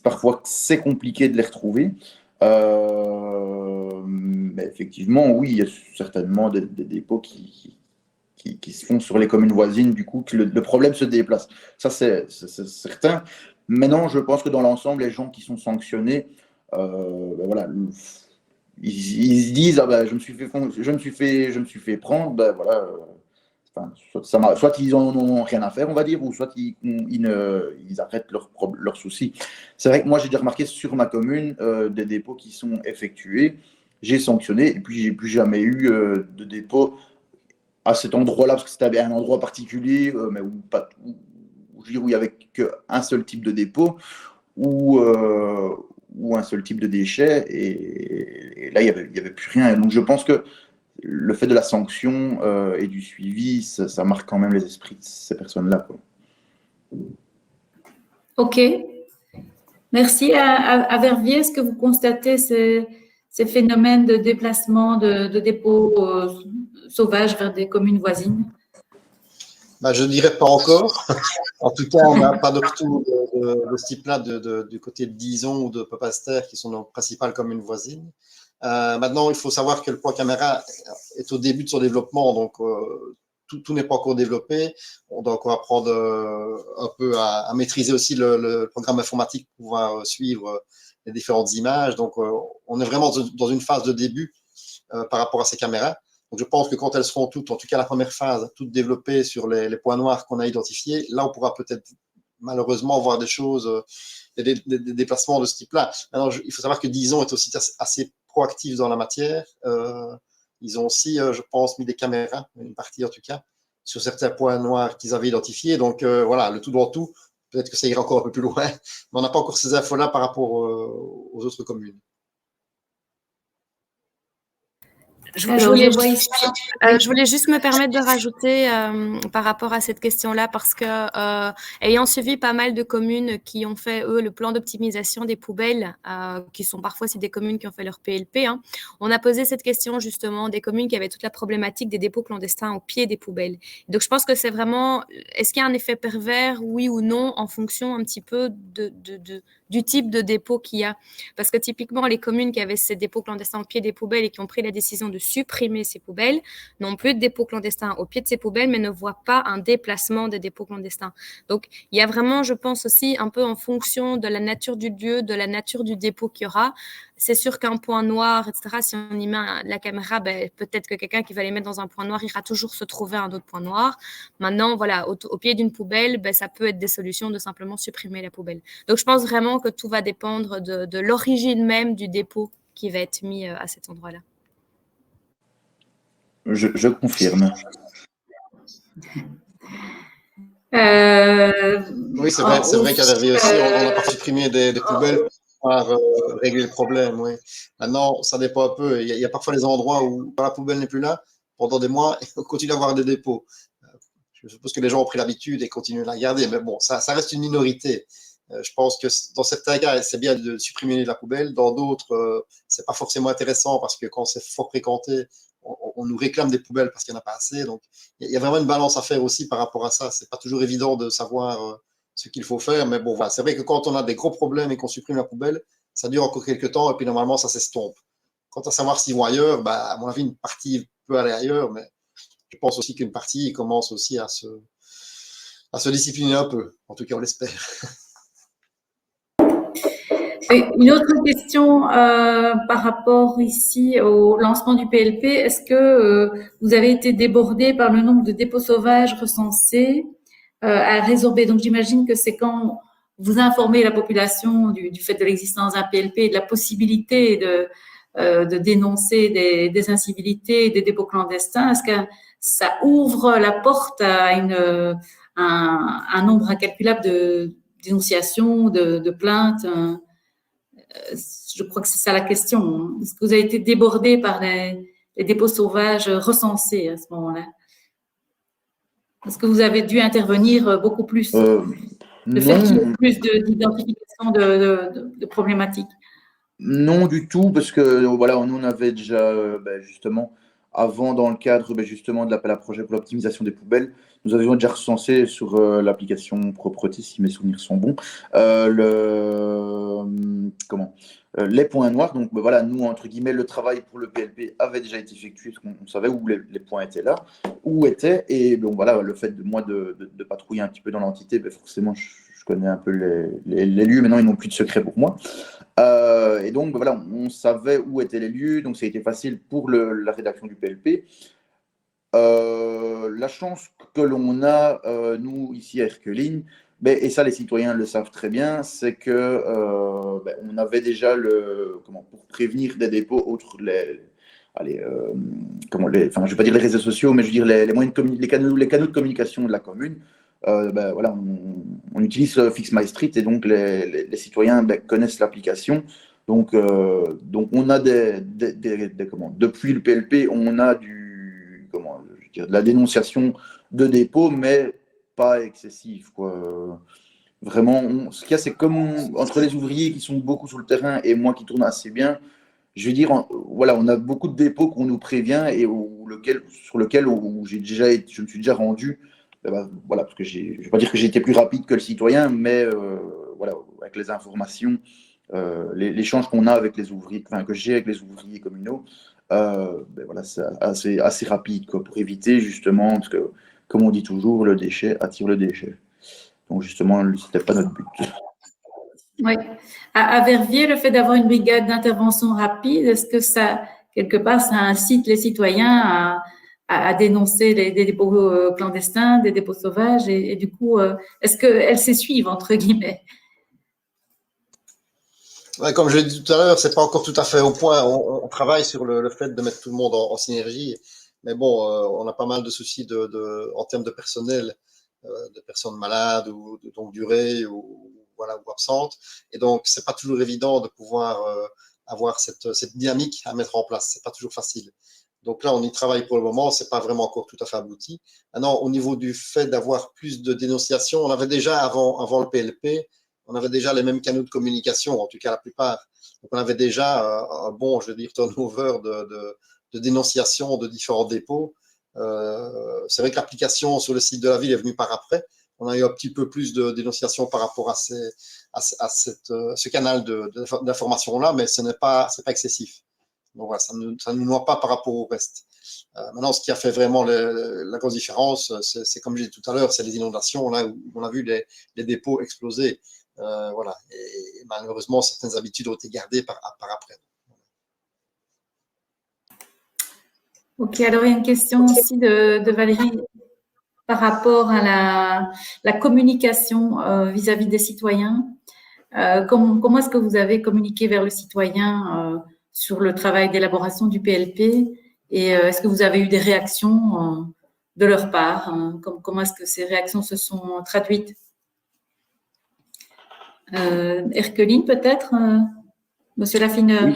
parfois c'est compliqué de les retrouver. Mais effectivement, oui, il y a certainement des dépôts qui se font sur les communes voisines, du coup, que le problème se déplace. Ça, c'est certain. Maintenant, je pense que dans l'ensemble, les gens qui sont sanctionnés, voilà, ils se disent, je me suis fait prendre, voilà, soit ils en ont rien à faire, on va dire, ou soit ils arrêtent leurs soucis. C'est vrai que moi, j'ai déjà remarqué sur ma commune des dépôts qui sont effectués, j'ai sanctionné, et puis j'ai plus jamais eu de dépôt à cet endroit-là, parce que c'était un endroit particulier, mais où il n'y avait qu'un seul type de dépôt, ou un seul type de déchet, et là, il n'y avait plus rien. Et donc, je pense que le fait de la sanction et du suivi, ça marque quand même les esprits de ces personnes-là, quoi. Ok. Merci. À Verviers, est-ce que vous constatez ces phénomènes de déplacement de dépôts sauvages vers des communes voisines? Je ne dirais pas encore. En tout cas, on n'a pas de retour de ce type-là du côté de Dizon ou de Popastère, qui sont nos principales communes voisines. Maintenant, il faut savoir que le point caméra est au début de son développement, donc tout n'est pas encore développé. On doit encore apprendre un peu à maîtriser aussi le programme informatique pour pouvoir suivre les différentes images. Donc, on est vraiment dans une phase de début par rapport à ces caméras. Donc, je pense que quand elles seront toutes, en tout cas la première phase, toutes développées sur les points noirs qu'on a identifiés, là, on pourra peut-être malheureusement voir des choses, des déplacements de ce type-là. Maintenant, il faut savoir que Dizon est aussi assez proactif dans la matière. Ils ont aussi, je pense, mis des caméras, une partie en tout cas, sur certains points noirs qu'ils avaient identifiés. Donc, voilà, le tout dans tout, peut-être que ça ira encore un peu plus loin, mais on n'a pas encore ces infos-là par rapport aux autres communes. Je voulais juste me permettre de rajouter par rapport à cette question-là, parce que ayant suivi pas mal de communes qui ont fait, eux, le plan d'optimisation des poubelles, qui sont parfois c'est des communes qui ont fait leur PLP, hein, on a posé cette question justement des communes qui avaient toute la problématique des dépôts clandestins au pied des poubelles. Donc je pense que c'est vraiment, est-ce qu'il y a un effet pervers, oui ou non, en fonction un petit peu du type de dépôt qu'il y a. Parce que typiquement, les communes qui avaient ces dépôts clandestins au pied des poubelles et qui ont pris la décision de supprimer ces poubelles n'ont plus de dépôts clandestins au pied de ces poubelles, mais ne voient pas un déplacement des dépôts clandestins. Donc, il y a vraiment, je pense aussi, un peu en fonction de la nature du lieu, de la nature du dépôt qu'il y aura. C'est sûr qu'un point noir, etc., si on y met la caméra, peut-être que quelqu'un qui va les mettre dans un point noir ira toujours se trouver un autre point noir. Maintenant, voilà, au pied d'une poubelle, ça peut être des solutions de simplement supprimer la poubelle. Donc, je pense vraiment que tout va dépendre de l'origine même du dépôt qui va être mis à cet endroit-là. Je confirme. Oui, c'est vrai qu'à Verviers aussi, on n'a pas supprimé des poubelles pour régler le problème. Oui. Maintenant, ça dépend un peu. Il y a parfois des endroits où la poubelle n'est plus là pendant des mois et on continue à avoir des dépôts. Je suppose que les gens ont pris l'habitude et continuent à la garder, mais bon, ça reste une minorité. Je pense que dans certains cas, c'est bien de supprimer la poubelle. Dans d'autres, c'est pas forcément intéressant parce que quand c'est fort fréquenté, on nous réclame des poubelles parce qu'il n'y en a pas assez. Donc, il y a vraiment une balance à faire aussi par rapport à ça. C'est pas toujours évident de savoir ce qu'il faut faire, mais bon, voilà. C'est vrai que quand on a des gros problèmes et qu'on supprime la poubelle, ça dure encore quelques temps et puis normalement, ça s'estompe. Quant à savoir s'ils vont ailleurs, bah, à mon avis, une partie peut aller ailleurs, mais je pense aussi qu'une partie commence aussi à se discipliner un peu. En tout cas, on l'espère. Et une autre question par rapport ici au lancement du PLP. Est-ce que vous avez été débordé par le nombre de dépôts sauvages recensés à résorber? Donc, j'imagine que c'est quand vous informez la population du fait de l'existence d'un PLP et de la possibilité de dénoncer des incivilités et des dépôts clandestins. Est-ce que ça ouvre la porte à un nombre incalculable de dénonciations, de plaintes? Je crois que c'est ça la question. Est-ce que vous avez été débordé par les dépôts sauvages recensés à ce moment-là? Est-ce que vous avez dû intervenir beaucoup plus, de faire qu'il y ait plus d'identification de problématiques? Non du tout, parce que voilà, nous on avait déjà justement avant dans le cadre justement de l'appel à projet pour l'optimisation des poubelles, nous avions déjà recensé sur l'application Propreté, si mes souvenirs sont bons, les points noirs. Donc voilà, nous entre guillemets le travail pour le PLP avait déjà été effectué, parce qu'on savait où les points étaient là, où étaient, et bon voilà, le fait de moi de patrouiller un petit peu dans l'entité, forcément je connais un peu les lieux, maintenant ils n'ont plus de secret pour moi. Et donc, voilà, on savait où étaient les lieux, donc ça a été facile pour la rédaction du PLP. La chance que l'on a, nous, ici à Erqueline, et ça les citoyens le savent très bien, c'est que on avait déjà pour prévenir des dépôts autres, je ne vais pas dire les réseaux sociaux, mais je veux dire les moyens les canaux de communication de la commune. Voilà, on utilise Fix My Street et donc les citoyens connaissent l'application. Donc on a depuis le PLP, on a de la dénonciation de dépôt, mais pas excessif, quoi. Vraiment, ce qu'il y a, c'est comme entre les ouvriers qui sont beaucoup sur le terrain et moi qui tourne assez bien. Je veux dire, voilà, on a beaucoup de dépôts qu'on nous prévient et sur lequel je me suis déjà rendu. Voilà, parce que je ne vais pas dire que j'ai été plus rapide que le citoyen, mais voilà, avec les informations, l'échange qu'on a avec les ouvriers, que j'ai avec les ouvriers communaux, voilà, c'est assez rapide, quoi, pour éviter justement, parce que comme on dit toujours, le déchet attire le déchet. Donc justement, ce n'était pas notre but. Oui. À Verviers, le fait d'avoir une brigade d'intervention rapide, est-ce que ça, quelque part, ça incite les citoyens à dénoncer des dépôts clandestins, des dépôts sauvages, et du coup, est-ce qu'elles se suivent, entre guillemets? Ouais, comme je l'ai dit tout à l'heure, c'est pas encore tout à fait au point. On travaille sur le fait de mettre tout le monde en synergie, mais bon, on a pas mal de soucis en termes de personnel, de personnes malades ou de longue durée ou absentes, et donc c'est pas toujours évident de pouvoir avoir cette dynamique à mettre en place. C'est pas toujours facile. Donc là, on y travaille pour le moment, c'est pas vraiment encore tout à fait abouti. Maintenant, au niveau du fait d'avoir plus de dénonciations, on avait déjà avant le PLP, on avait déjà les mêmes canaux de communication, en tout cas la plupart. Donc on avait déjà un bon, je veux dire, turnover de dénonciation de différents dépôts. C'est vrai que l'application sur le site de la ville est venue par après. On a eu un petit peu plus de dénonciations par rapport à ce canal d'information-là, mais ce n'est pas excessif. Donc voilà, ça ne nous noie pas par rapport au reste. Maintenant, ce qui a fait vraiment la grosse différence, c'est comme je disais tout à l'heure, c'est les inondations, là où on a vu les dépôts exploser. Voilà. Et malheureusement, certaines habitudes ont été gardées par après. Ok, alors il y a une question aussi de Valérie par rapport à la communication vis-à-vis des citoyens. Comment est-ce que vous avez communiqué vers le citoyen sur le travail d'élaboration du PLP, et est-ce que vous avez eu des réactions de leur part? Comment est-ce que ces réactions se sont traduites? Erqueline, peut-être, Monsieur Laffineur?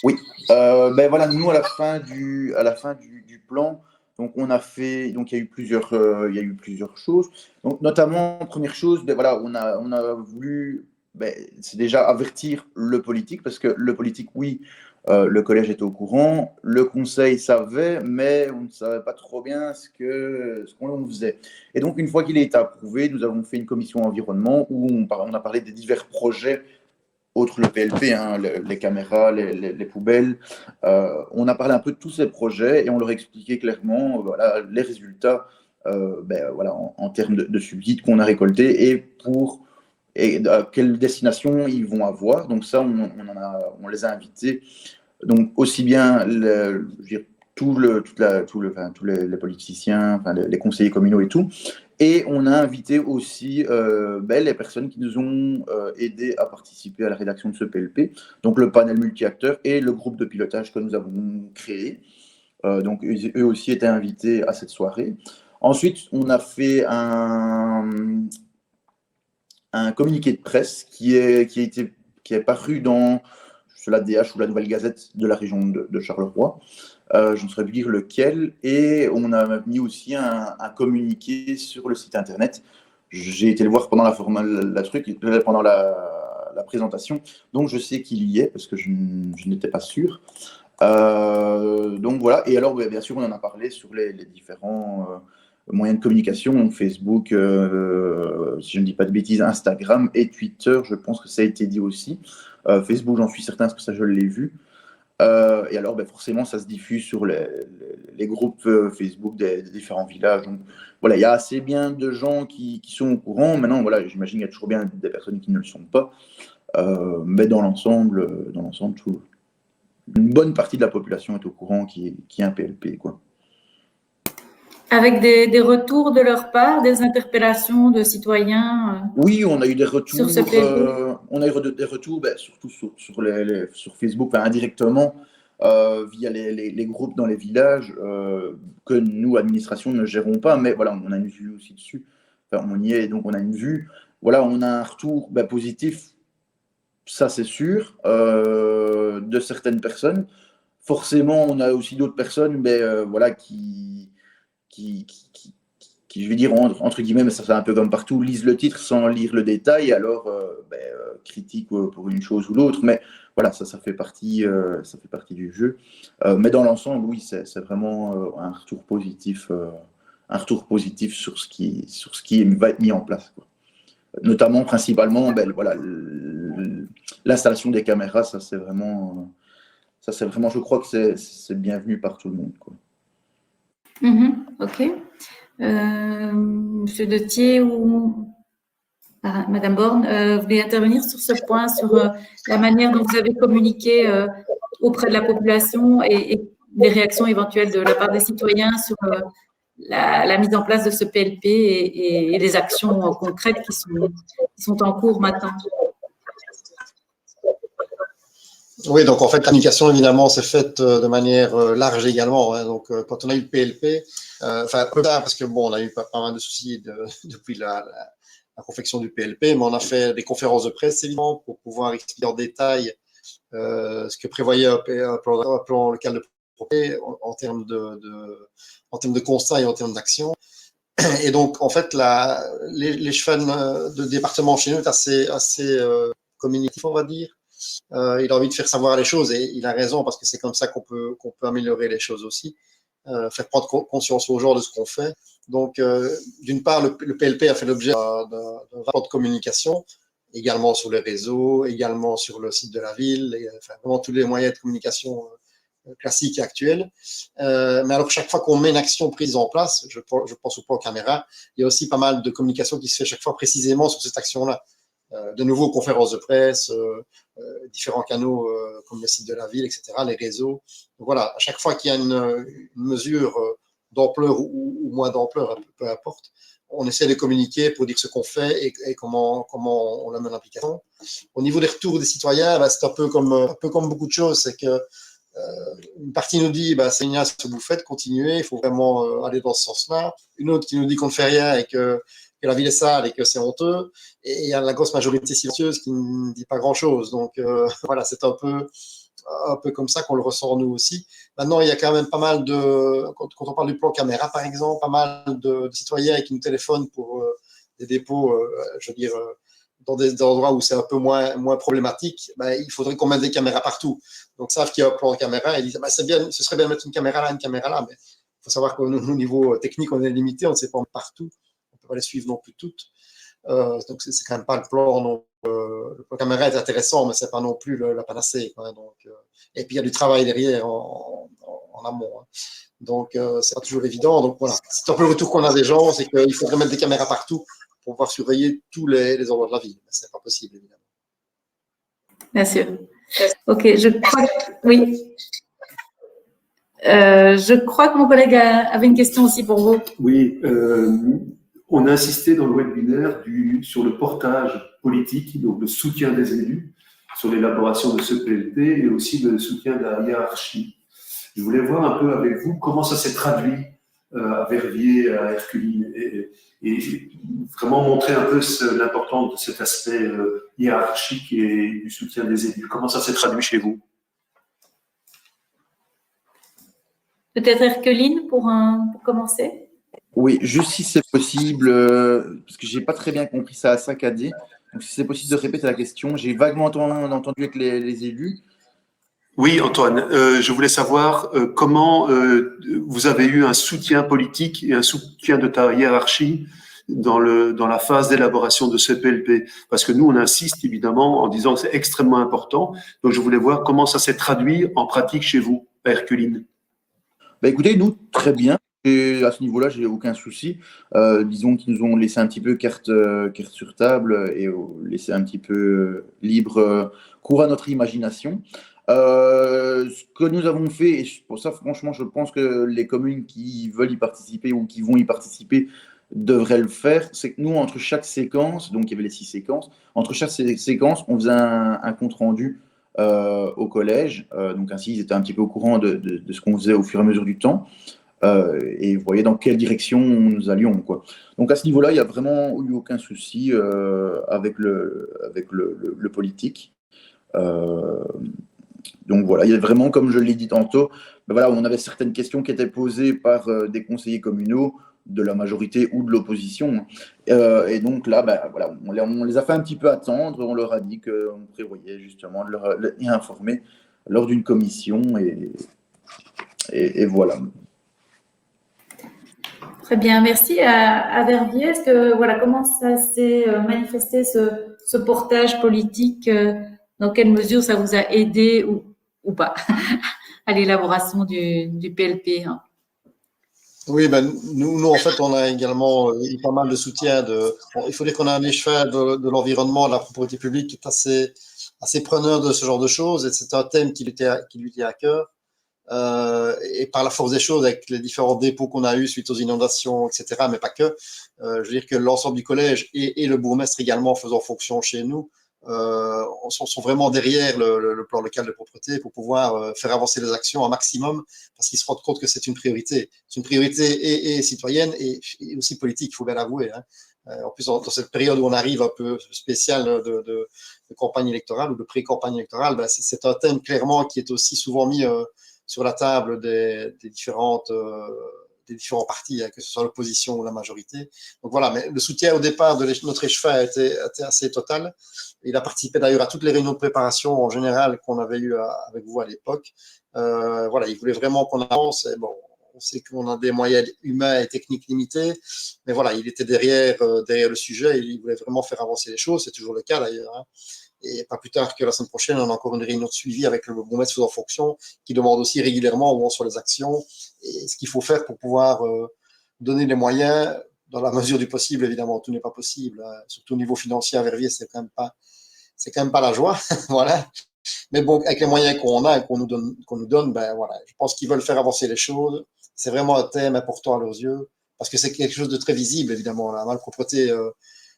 Oui. Voilà, nous à la fin du plan, donc on a fait, donc il y a eu plusieurs choses. Donc notamment, première chose, voilà, on a voulu, c'est déjà avertir le politique, parce que le politique, oui, le collège était au courant, le conseil savait, mais on ne savait pas trop bien ce qu'on faisait. Et donc une fois qu'il a été approuvé, nous avons fait une commission environnement où on a parlé des divers projets autre le PLP, hein, les caméras, les poubelles. On a parlé un peu de tous ces projets et on leur a expliqué clairement voilà, les résultats voilà, en termes de subsides qu'on a récoltés et à quelle destination ils vont avoir. Donc ça, on les a invités. Donc aussi bien je veux dire, tous les politiciens, enfin, les conseillers communaux et tout. Et on a invité aussi les personnes qui nous ont aidés à participer à la rédaction de ce PLP, donc le panel multi-acteurs et le groupe de pilotage que nous avons créé. Donc eux aussi étaient invités à cette soirée. Ensuite, on a fait un communiqué de presse qui est paru dans la DH ou la Nouvelle Gazette de la région de Charleroi. Je ne saurais plus dire lequel. Et on a mis aussi un communiqué sur le site internet. J'ai été le voir pendant pendant la présentation. Donc je sais qu'il y est parce que je n'étais pas sûr. Donc voilà. Et alors, bien sûr, on en a parlé sur les différents moyens de communication, donc Facebook, si je ne dis pas de bêtises, Instagram et Twitter. Je pense que ça a été dit aussi. Facebook, j'en suis certain parce que ça, je l'ai vu. Et alors, forcément, ça se diffuse sur les groupes Facebook des différents villages. Donc, voilà, il y a assez bien de gens qui sont au courant. Maintenant, voilà, j'imagine qu'il y a toujours bien des personnes qui ne le sont pas. Mais dans l'ensemble, une bonne partie de la population est au courant qu'il y a un PLP, quoi. Avec des retours de leur part, des interpellations de citoyens Oui, on a eu des retours. Sur ce PLP. On a eu des retours, surtout sur Facebook, indirectement, via les groupes dans les villages, que nous, administration, ne gérons pas. Mais voilà, on a une vue aussi dessus. Enfin, on y est, donc on a une vue. Voilà, on a un retour positif, ça c'est sûr, de certaines personnes. Forcément, on a aussi d'autres personnes voilà, qui, je vais dire entre guillemets, mais ça fait un peu comme partout, lisent le titre sans lire le détail, alors critiquent pour une chose ou l'autre, mais voilà, ça fait partie du jeu. Mais dans l'ensemble, oui, c'est vraiment un retour positif sur ce qui va être mis en place, quoi. Notamment, principalement, voilà, l'installation des caméras, ça c'est vraiment, je crois que c'est bienvenu par tout le monde, quoi. Ok. Monsieur Dethier ou Madame Borne, vous voulez intervenir sur ce point, sur la manière dont vous avez communiqué auprès de la population et des réactions éventuelles de la part des citoyens sur la mise en place de ce PLP et les actions concrètes qui sont en cours maintenant. Oui, donc en fait, la communication, évidemment, s'est faite de manière large également. Hein. Donc, quand on a eu le PLP, peu tard, parce que bon, on a eu pas mal de soucis depuis la confection du PLP, mais on a fait des conférences de presse, évidemment, pour pouvoir expliquer en détail ce que prévoyait un plan local de propriété en termes de constat et en termes d'action. Et donc, en fait, les chefs de département chez nous est assez communicatif, on va dire. Il a envie de faire savoir les choses et il a raison parce que c'est comme ça qu'on peut améliorer les choses aussi, faire prendre conscience aux gens de ce qu'on fait. Donc, d'une part, le PLP a fait l'objet d'un rapport de communication, également sur les réseaux, également sur le site de la ville, vraiment tous les moyens de communication classiques et actuels. Mais alors, chaque fois qu'on met une action prise en place, je pense au plan caméra, il y a aussi pas mal de communication qui se fait chaque fois précisément sur cette action-là. De nouveau, conférences de presse, différents canaux comme le site de la ville, etc., les réseaux. Donc voilà, à chaque fois qu'il y a une mesure d'ampleur ou moins d'ampleur, peu importe, on essaie de communiquer pour dire ce qu'on fait et comment on la met en application. Au niveau des retours des citoyens, c'est un peu comme beaucoup de choses, c'est que une partie nous dit c'est génial ce que vous faites, continuez, il faut vraiment aller dans ce sens-là. Une autre qui nous dit qu'on ne fait rien et que la ville est sale et que c'est honteux, et il y a la grosse majorité silencieuse qui ne dit pas grand-chose. Donc voilà, c'est un peu comme ça qu'on le ressent nous aussi. Maintenant, il y a quand même pas mal quand on parle du plan caméra, par exemple, pas mal de citoyens qui nous téléphonent pour des dépôts, je veux dire, dans des endroits où c'est un peu moins problématique. Il faudrait qu'on mette des caméras partout. Donc, savent qu'il y a un plan caméra et ils disent c'est bien, ce serait bien de mettre une caméra là, mais il faut savoir qu'au niveau technique, on est limité, on ne sait pas partout. On ne peut pas les suivre non plus toutes. Donc, c'est quand même pas le plan. Le plan caméra est intéressant, mais c'est pas non plus la panacée, quoi. Donc, et puis, il y a du travail derrière en amont, hein. Donc, c'est pas toujours évident. Donc, voilà. C'est un peu le retour qu'on a des gens, c'est qu'il faudrait mettre des caméras partout pour pouvoir surveiller tous les endroits de la ville. Mais c'est pas possible, évidemment. Bien sûr. Ok, je crois que... Oui. Je crois que mon collègue avait une question aussi pour vous. Oui, on a insisté dans le webinaire sur le portage politique, donc le soutien des élus sur l'élaboration de ce PLP et aussi le soutien de la hiérarchie. Je voulais voir un peu avec vous comment ça s'est traduit à Verviers, à Herculine, et vraiment montrer un peu l'importance de cet aspect hiérarchique et du soutien des élus. Comment ça s'est traduit chez vous? Peut-être Herculine pour commencer. Oui, juste si c'est possible, parce que j'ai pas très bien compris ça à saccadé. Donc, si c'est possible de répéter la question, j'ai vaguement entendu avec les élus. Oui, Antoine, je voulais savoir comment vous avez eu un soutien politique et un soutien de ta hiérarchie dans la phase d'élaboration de ce PLP. Parce que nous, on insiste évidemment en disant que c'est extrêmement important. Donc, je voulais voir comment ça s'est traduit en pratique chez vous, à Herculine. Bah, écoutez, nous, très bien. Et à ce niveau-là, j'ai aucun souci. Disons qu'ils nous ont laissé un petit peu carte sur table et laissé un petit peu libre cours à notre imagination. Ce que nous avons fait, et pour ça, franchement, je pense que les communes qui veulent y participer ou qui vont y participer devraient le faire, c'est que nous, entre chaque séquence, donc il y avait les 6 séquences, entre chaque séquence, on faisait un compte-rendu au collège. Donc ainsi, ils étaient un petit peu au courant de ce qu'on faisait au fur et à mesure du temps. Et vous voyez dans quelle direction nous allions, quoi. Donc à ce niveau-là, il n'y a vraiment eu aucun souci avec le politique. Donc voilà, il y a vraiment, comme je l'ai dit tantôt, ben voilà, on avait certaines questions qui étaient posées par des conseillers communaux de la majorité ou de l'opposition. Et donc là, ben, voilà, on les a fait un petit peu attendre. On leur a dit qu'on prévoyait justement de les informer lors d'une commission. Et voilà. Très bien, merci. À Verviers, comment ça s'est manifesté ce portage politique? Dans quelle mesure ça vous a aidé ou pas à l'élaboration du PLP, hein? Oui, ben, nous, en fait, on a également eu pas mal de soutien. Il faut dire qu'on a un échevin de l'environnement, de la propriété publique qui est assez preneur de ce genre de choses. Et c'est un thème qui lui tient à cœur. Et par la force des choses, avec les différents dépôts qu'on a eus suite aux inondations, etc., mais pas que, je veux dire que l'ensemble du collège et le bourgmestre également faisant fonction chez nous, sont vraiment derrière le plan local de propreté pour pouvoir faire avancer les actions un maximum, parce qu'ils se rendent compte que c'est une priorité. C'est une priorité et citoyenne et aussi politique, il faut bien l'avouer, hein. En plus, dans cette période où on arrive un peu spéciale de campagne électorale ou de pré-campagne électorale, ben, c'est un thème clairement qui est aussi souvent mis sur la table des différents partis, hein, que ce soit l'opposition ou la majorité. Donc voilà, mais le soutien au départ de notre échevin était assez total. Il a participé d'ailleurs à toutes les réunions de préparation en général qu'on avait eues avec vous à l'époque. Voilà, il voulait vraiment qu'on avance. Et bon, on sait qu'on a des moyens humains et techniques limités, mais voilà, il était derrière le sujet et il voulait vraiment faire avancer les choses. C'est toujours le cas d'ailleurs, hein. Et pas plus tard que la semaine prochaine, on a encore une réunion de suivi avec le bourgmestre faisant fonction qui demande aussi régulièrement où en sont les actions et ce qu'il faut faire pour pouvoir donner les moyens dans la mesure du possible. Évidemment, tout n'est pas possible, hein. Surtout au niveau financier à Verviers, c'est quand même pas la joie. Voilà. Mais bon, avec les moyens qu'on a et qu'on nous donne, ben voilà, je pense qu'ils veulent faire avancer les choses. C'est vraiment un thème important à leurs yeux parce que c'est quelque chose de très visible, évidemment. La malpropreté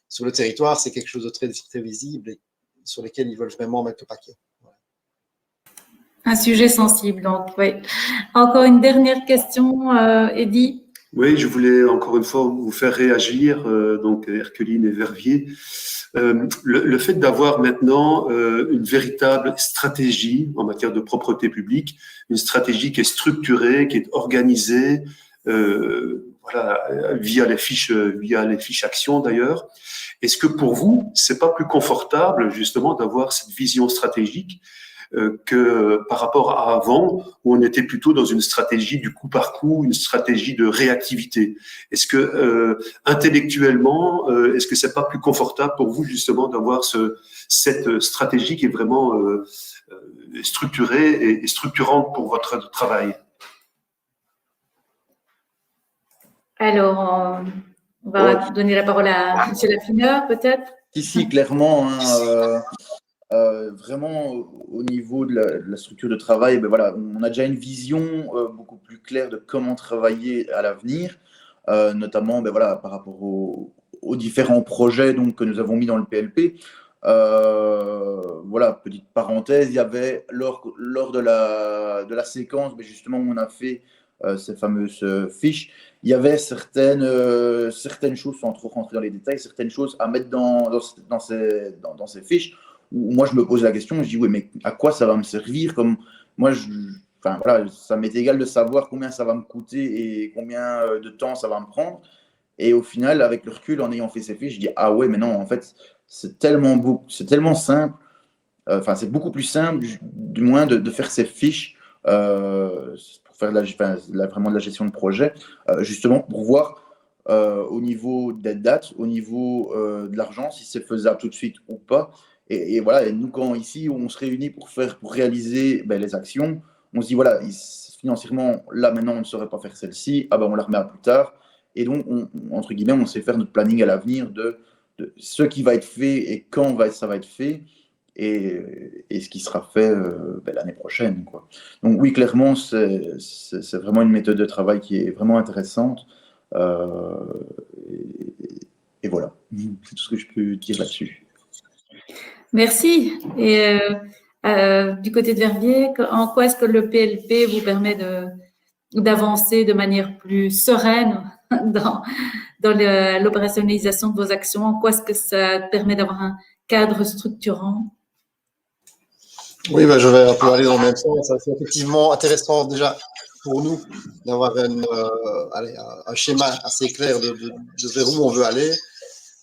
sur le territoire, c'est quelque chose de très, très visible et sur lesquels ils veulent vraiment mettre le paquet. Voilà. Un sujet sensible, donc oui. Encore une dernière question, Eddy. Oui, je voulais encore une fois vous faire réagir, donc Herculine et Verviers. Le fait d'avoir maintenant une véritable stratégie en matière de propreté publique, une stratégie qui est structurée, qui est organisée, voilà, via les fiches actions d'ailleurs, Est-ce que pour vous, c'est pas plus confortable justement d'avoir cette vision stratégique que par rapport à avant, où on était plutôt dans une stratégie du coup par coup, une stratégie de réactivité? Est-ce que intellectuellement, est-ce que c'est pas plus confortable pour vous justement d'avoir cette stratégie qui est vraiment structurée et structurante pour votre travail? Alors, on va donner la parole à M. Laffineur, peut-être. Ici, clairement, hein, vraiment au niveau de la structure de travail, ben voilà, on a déjà une vision beaucoup plus claire de comment travailler à l'avenir, notamment ben voilà, par rapport aux différents projets donc, que nous avons mis dans le PLP. Voilà, petite parenthèse, il y avait lors de la séquence, ben justement, où on a fait ces fameuses fiches, il y avait certaines choses, sans trop rentrer dans les détails, certaines choses à mettre dans ces fiches, où moi je me pose la question, je dis oui, mais à quoi ça va me servir? Comme moi, enfin, voilà, ça m'est égal de savoir combien ça va me coûter et combien de temps ça va me prendre. Et au final, avec le recul, en ayant fait ces fiches, je dis ah ouais, mais non, en fait, c'est tellement beau, c'est tellement simple. Enfin, c'est beaucoup plus simple, du moins, de faire ces fiches pour faire vraiment de la gestion de projet, justement pour voir au niveau des dates, au niveau de l'argent, si c'est faisable tout de suite ou pas. Et voilà, et nous, quand ici, on se réunit pour réaliser les actions, on se dit, voilà, financièrement, là, maintenant, on ne saurait pas faire celle-ci, ah ben, on la remet à plus tard. Et donc, entre guillemets, on sait faire notre planning à l'avenir de ce qui va être fait et quand ça va être fait. Et ce qui sera fait l'année prochaine, quoi. Donc oui, clairement, c'est vraiment une méthode de travail qui est vraiment intéressante. Et voilà, c'est tout ce que je peux dire là-dessus. Merci. Et du côté de Verviers, en quoi est-ce que le PLP vous permet d'avancer de manière plus sereine dans l'opérationnalisation de vos actions? En quoi est-ce que ça permet d'avoir un cadre structurant? Oui, je vais un peu aller dans le même sens. C'est effectivement intéressant déjà pour nous d'avoir un schéma assez clair de vers où on veut aller,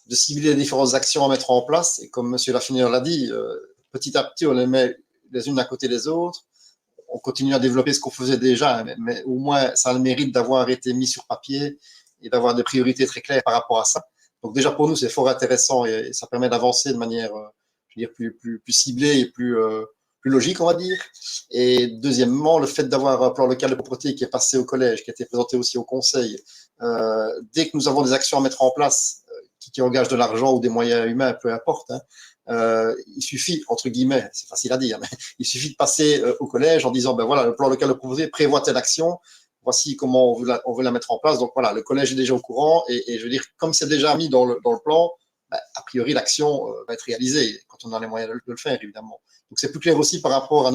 de cibler les différentes actions à mettre en place. Et comme M. Laffineur l'a dit, petit à petit, on les met les unes à côté des autres. On continue à développer ce qu'on faisait déjà, mais au moins, ça a le mérite d'avoir été mis sur papier et d'avoir des priorités très claires par rapport à ça. Donc déjà, pour nous, c'est fort intéressant et ça permet d'avancer de manière, je veux dire, plus ciblée et plus logique, on va dire. Et deuxièmement, le fait d'avoir un plan local de propreté qui est passé au collège, qui a été présenté aussi au conseil, dès que nous avons des actions à mettre en place qui engagent de l'argent ou des moyens humains, peu importe, il suffit, entre guillemets, c'est facile à dire, mais il suffit de passer au collège en disant, ben voilà, le plan local de propreté prévoit telle action, voici comment on veut la mettre en place. Donc voilà, le collège est déjà au courant et je veux dire, comme c'est déjà mis dans le plan, a priori, l'action va être réalisée quand on a les moyens de le faire, évidemment. Donc, c'est plus clair aussi par rapport à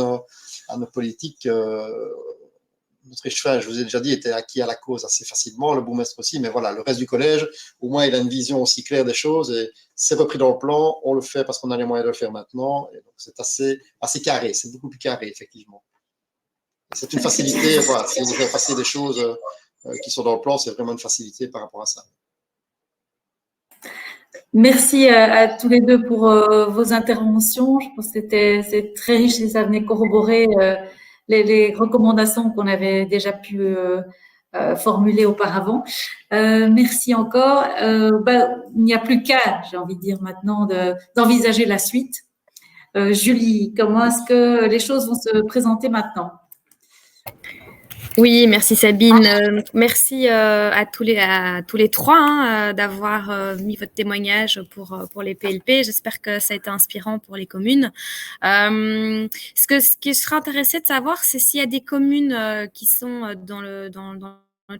nos politiques. Notre échevin, je vous ai déjà dit, était acquis à la cause assez facilement, le bourgmestre aussi, mais voilà, le reste du collège, au moins, il a une vision aussi claire des choses et c'est repris dans le plan, on le fait parce qu'on a les moyens de le faire maintenant. Et donc, c'est assez carré, c'est beaucoup plus carré, effectivement. C'est une facilité, voilà, si vous faites passer des choses qui sont dans le plan, c'est vraiment une facilité par rapport à ça. Merci à tous les deux pour vos interventions. Je pense que c'est très riche et ça venait corroborer les recommandations qu'on avait déjà pu formuler auparavant. Merci encore. Il n'y a plus qu'à, j'ai envie de dire maintenant, d'envisager la suite. Julie, comment est-ce que les choses vont se présenter maintenant? Oui, merci Sabine. Merci à tous les trois d'avoir mis votre témoignage pour les PLP. J'espère que ça a été inspirant pour les communes. Ce qui sera intéressant de savoir, c'est s'il y a des communes qui sont dans le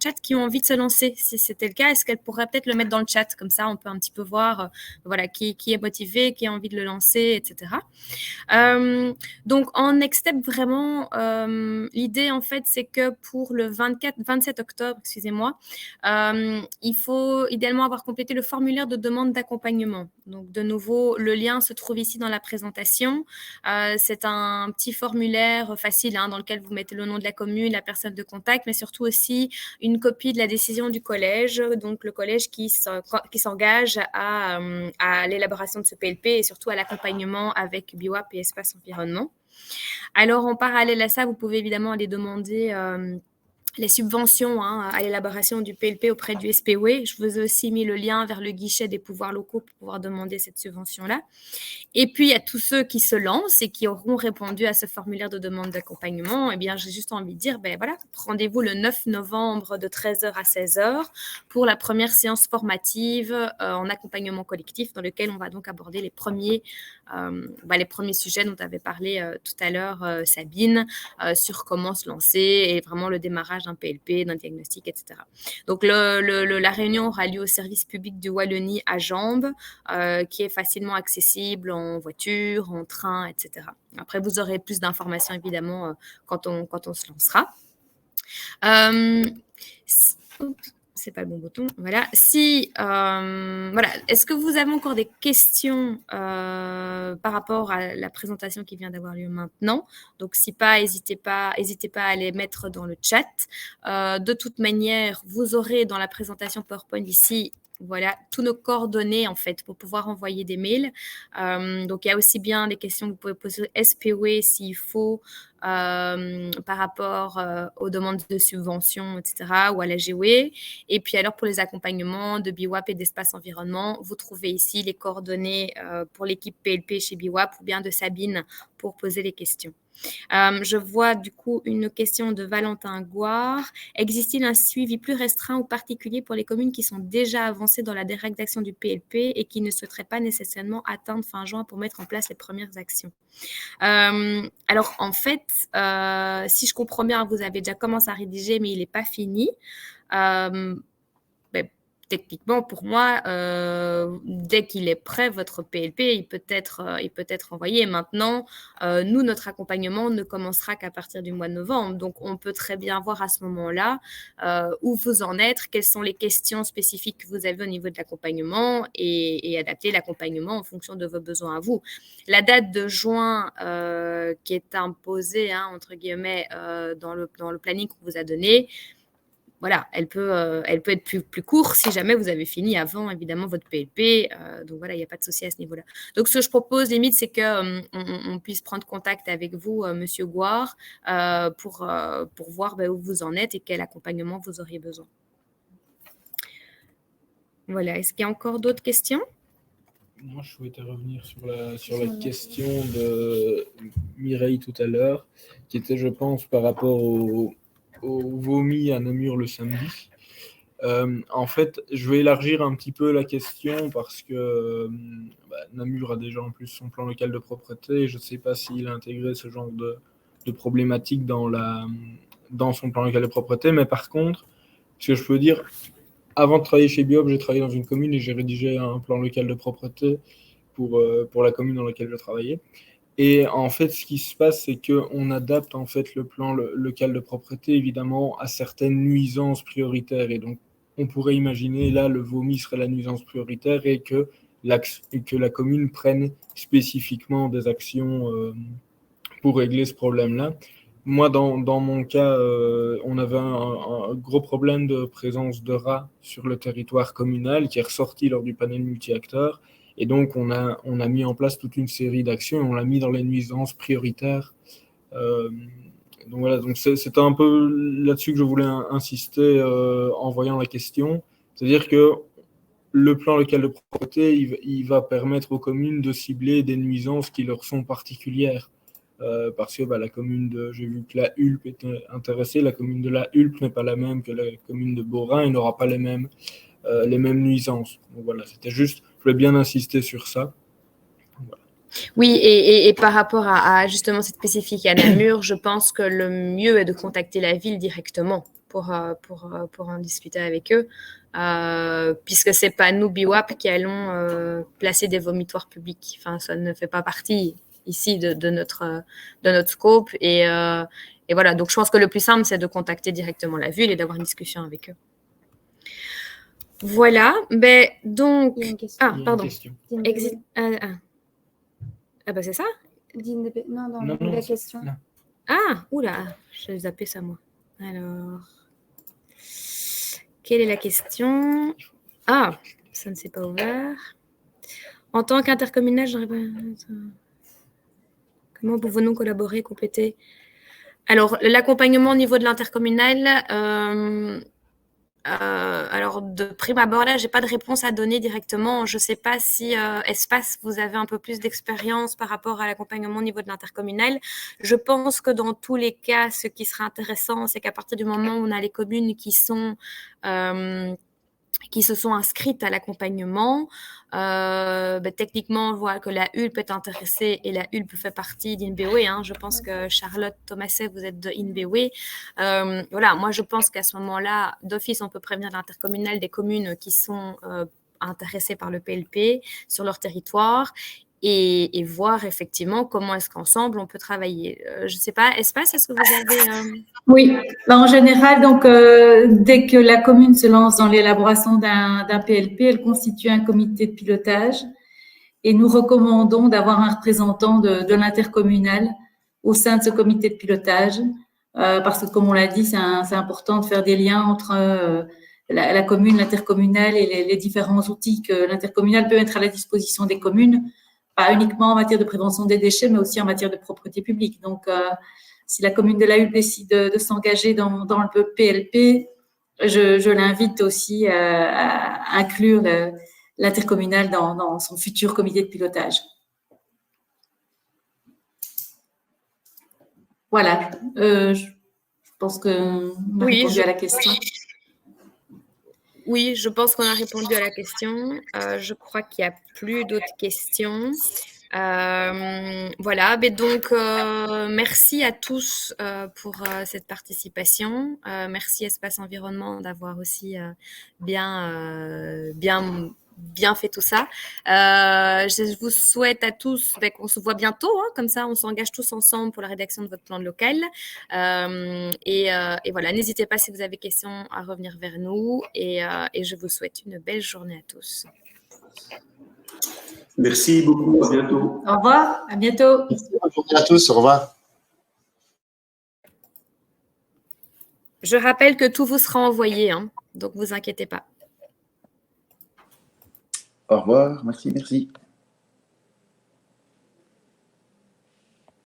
chat qui ont envie de se lancer. Si c'était le cas, est-ce qu'elles pourraient peut-être le mettre dans le chat? Comme ça, on peut un petit peu voir voilà, qui est motivé, qui a envie de le lancer, etc. Donc, en next step, vraiment, l'idée, en fait, c'est que pour le 27 octobre, excusez-moi, il faut idéalement avoir complété le formulaire de demande d'accompagnement. Donc, de nouveau, le lien se trouve ici dans la présentation. C'est un petit formulaire facile dans lequel vous mettez le nom de la commune, la personne de contact, mais surtout aussi une copie de la décision du collège, donc le collège qui s'engage à l'élaboration de ce PLP et surtout à l'accompagnement avec BIWAP et Espace Environnement. Alors, en parallèle à ça, vous pouvez évidemment aller demander les subventions à l'élaboration du PLP auprès du SPOE. Je vous ai aussi mis le lien vers le guichet des pouvoirs locaux pour pouvoir demander cette subvention-là. Et puis, il y a tous ceux qui se lancent et qui auront répondu à ce formulaire de demande d'accompagnement. Eh bien, j'ai juste envie de dire, voilà, rendez-vous le 9 novembre de 13h à 16h pour la première séance formative en accompagnement collectif dans lequel on va donc aborder les premiers sujets dont avait parlé tout à l'heure Sabine sur comment se lancer et vraiment le démarrage d'un PLP, d'un diagnostic, etc. Donc, la réunion aura lieu au service public du Wallonie à Jambes, qui est facilement accessible en voiture, en train, etc. Après, vous aurez plus d'informations, évidemment, quand on se lancera. C'est pas le bon bouton. Voilà. Est-ce que vous avez encore des questions par rapport à la présentation qui vient d'avoir lieu maintenant? Donc, si pas, n'hésitez pas à les mettre dans le chat. De toute manière, vous aurez dans la présentation PowerPoint ici, voilà, tous nos coordonnées, en fait, pour pouvoir envoyer des mails. Donc, il y a aussi bien des questions que vous pouvez poser au SPOE s'il faut, par rapport aux demandes de subventions, etc., ou à la GOE. Et puis, alors, pour les accompagnements de BIWAP et d'Espace Environnement, vous trouvez ici les coordonnées pour l'équipe PLP chez BIWAP ou bien de Sabine pour poser les questions. Je vois du coup une question de Valentin Gouard. Existe-t-il un suivi plus restreint ou particulier pour les communes qui sont déjà avancées dans la rédaction du PLP et qui ne souhaiteraient pas nécessairement attendre fin juin pour mettre en place les premières actions? Alors, en fait, si je comprends bien, vous avez déjà commencé à rédiger, mais il n'est pas fini. Techniquement, pour moi, dès qu'il est prêt, votre PLP, il peut être envoyé. Maintenant, nous, notre accompagnement ne commencera qu'à partir du mois de novembre. Donc, on peut très bien voir à ce moment-là où vous en êtes, quelles sont les questions spécifiques que vous avez au niveau de l'accompagnement et adapter l'accompagnement en fonction de vos besoins à vous. La date de juin qui est imposée, entre guillemets, dans le planning qu'on vous a donné, voilà, elle peut être plus courte si jamais vous avez fini avant, évidemment, votre PLP. Donc, voilà, il n'y a pas de souci à ce niveau-là. Donc, ce que je propose, limite, c'est qu'on puisse prendre contact avec vous, Monsieur Gouard, pour voir où vous en êtes et quel accompagnement vous auriez besoin. Voilà. Est-ce qu'il y a encore d'autres questions? Moi, je souhaitais revenir sur la question de Mireille tout à l'heure, qui était, je pense, par rapport au vomi à Namur le samedi. En fait, je vais élargir un petit peu la question parce que Namur a déjà en plus son plan local de propreté. Je ne sais pas s'il a intégré ce genre de problématique dans son plan local de propreté, mais par contre, ce que je peux dire, avant de travailler chez BIWAP, j'ai travaillé dans une commune et j'ai rédigé un plan local de propreté pour la commune dans laquelle je travaillais. Et en fait, ce qui se passe, c'est qu'on adapte en fait le plan local de propreté, évidemment, à certaines nuisances prioritaires. Et donc, on pourrait imaginer, là, le vomi serait la nuisance prioritaire et que la commune prenne spécifiquement des actions pour régler ce problème-là. Moi, dans mon cas, on avait un gros problème de présence de rats sur le territoire communal qui est ressorti lors du panel multi-acteurs. Et donc, on a mis en place toute une série d'actions et on l'a mis dans les nuisances prioritaires. Donc voilà, donc c'était un peu là-dessus que je voulais insister en voyant la question. C'est-à-dire que le plan local de propreté, il va permettre aux communes de cibler des nuisances qui leur sont particulières. Parce que la commune j'ai vu que la Hulpe était intéressée, la commune de la Hulpe n'est pas la même que la commune de Beaurain et n'aura pas les mêmes nuisances. Donc voilà, c'était juste, je voulais bien insister sur ça. Voilà. Oui, et par rapport à justement cette spécifique à Namur, je pense que le mieux est de contacter la ville directement pour en discuter avec eux, puisque c'est pas nous, BIWAP, qui allons placer des vomitoires publics. Enfin, ça ne fait pas partie ici de notre scope. Et voilà, donc je pense que le plus simple, c'est de contacter directement la ville et d'avoir une discussion avec eux. Voilà, ben, donc... Il y a une question. Ah, pardon. d'INBW. Ah bah c'est ça? d'INBW. Non, Non, la non, question. non. Ah, oula, j'ai zappé ça moi. Alors, quelle est la question? Ah, ça ne s'est pas ouvert. En tant qu'intercommunal, j'aurais pas... Comment pouvons-nous collaborer, compléter? Alors, l'accompagnement au niveau de l'intercommunal, alors de prime abord, là, j'ai pas de réponse à donner directement. Je sais pas si Espace, vous avez un peu plus d'expérience par rapport à l'accompagnement au niveau de l'intercommunal. Je pense que dans tous les cas, ce qui sera intéressant, c'est qu'à partir du moment où on a les communes qui se sont inscrites à l'accompagnement. Techniquement, on voit que la HULP est intéressée et la HULP fait partie d'INBW. Hein. Je pense que Charlotte Thomaset, vous êtes de INBW. Voilà, moi, je pense qu'à ce moment-là, d'office, on peut prévenir l'intercommunal des communes qui sont intéressées par le PLP sur leur territoire et voir effectivement comment est-ce qu'ensemble on peut travailler. Je ne sais pas, Espace, est-ce que vous avez... Oui, en général, donc dès que la commune se lance dans l'élaboration d'un PLP, elle constitue un comité de pilotage et nous recommandons d'avoir un représentant de l'intercommunal au sein de ce comité de pilotage parce que, comme on l'a dit, c'est important de faire des liens entre la commune, l'intercommunal et les différents outils que l'intercommunal peut mettre à la disposition des communes, pas uniquement en matière de prévention des déchets, mais aussi en matière de propreté publique. Donc, si la commune de la Hulpe décide de s'engager dans le PLP, je l'invite aussi à inclure l'intercommunal dans son futur comité de pilotage. Voilà, je pense qu'on a répondu à la question. Oui, je pense qu'on a répondu à la question. Je crois qu'il n'y a plus d'autres questions. Voilà, mais donc merci à tous pour cette participation. Merci Espace Environnement d'avoir aussi bien fait tout ça. Je vous souhaite à tous qu'on se voit bientôt, hein, comme ça on s'engage tous ensemble pour la rédaction de votre plan local. Et voilà, n'hésitez pas si vous avez des questions à revenir vers nous et je vous souhaite une belle journée à tous. Merci beaucoup, à bientôt. Au revoir, à bientôt. Bonne journée à tous, au revoir. Je rappelle que tout vous sera envoyé, hein, donc ne vous inquiétez pas. Au revoir, merci.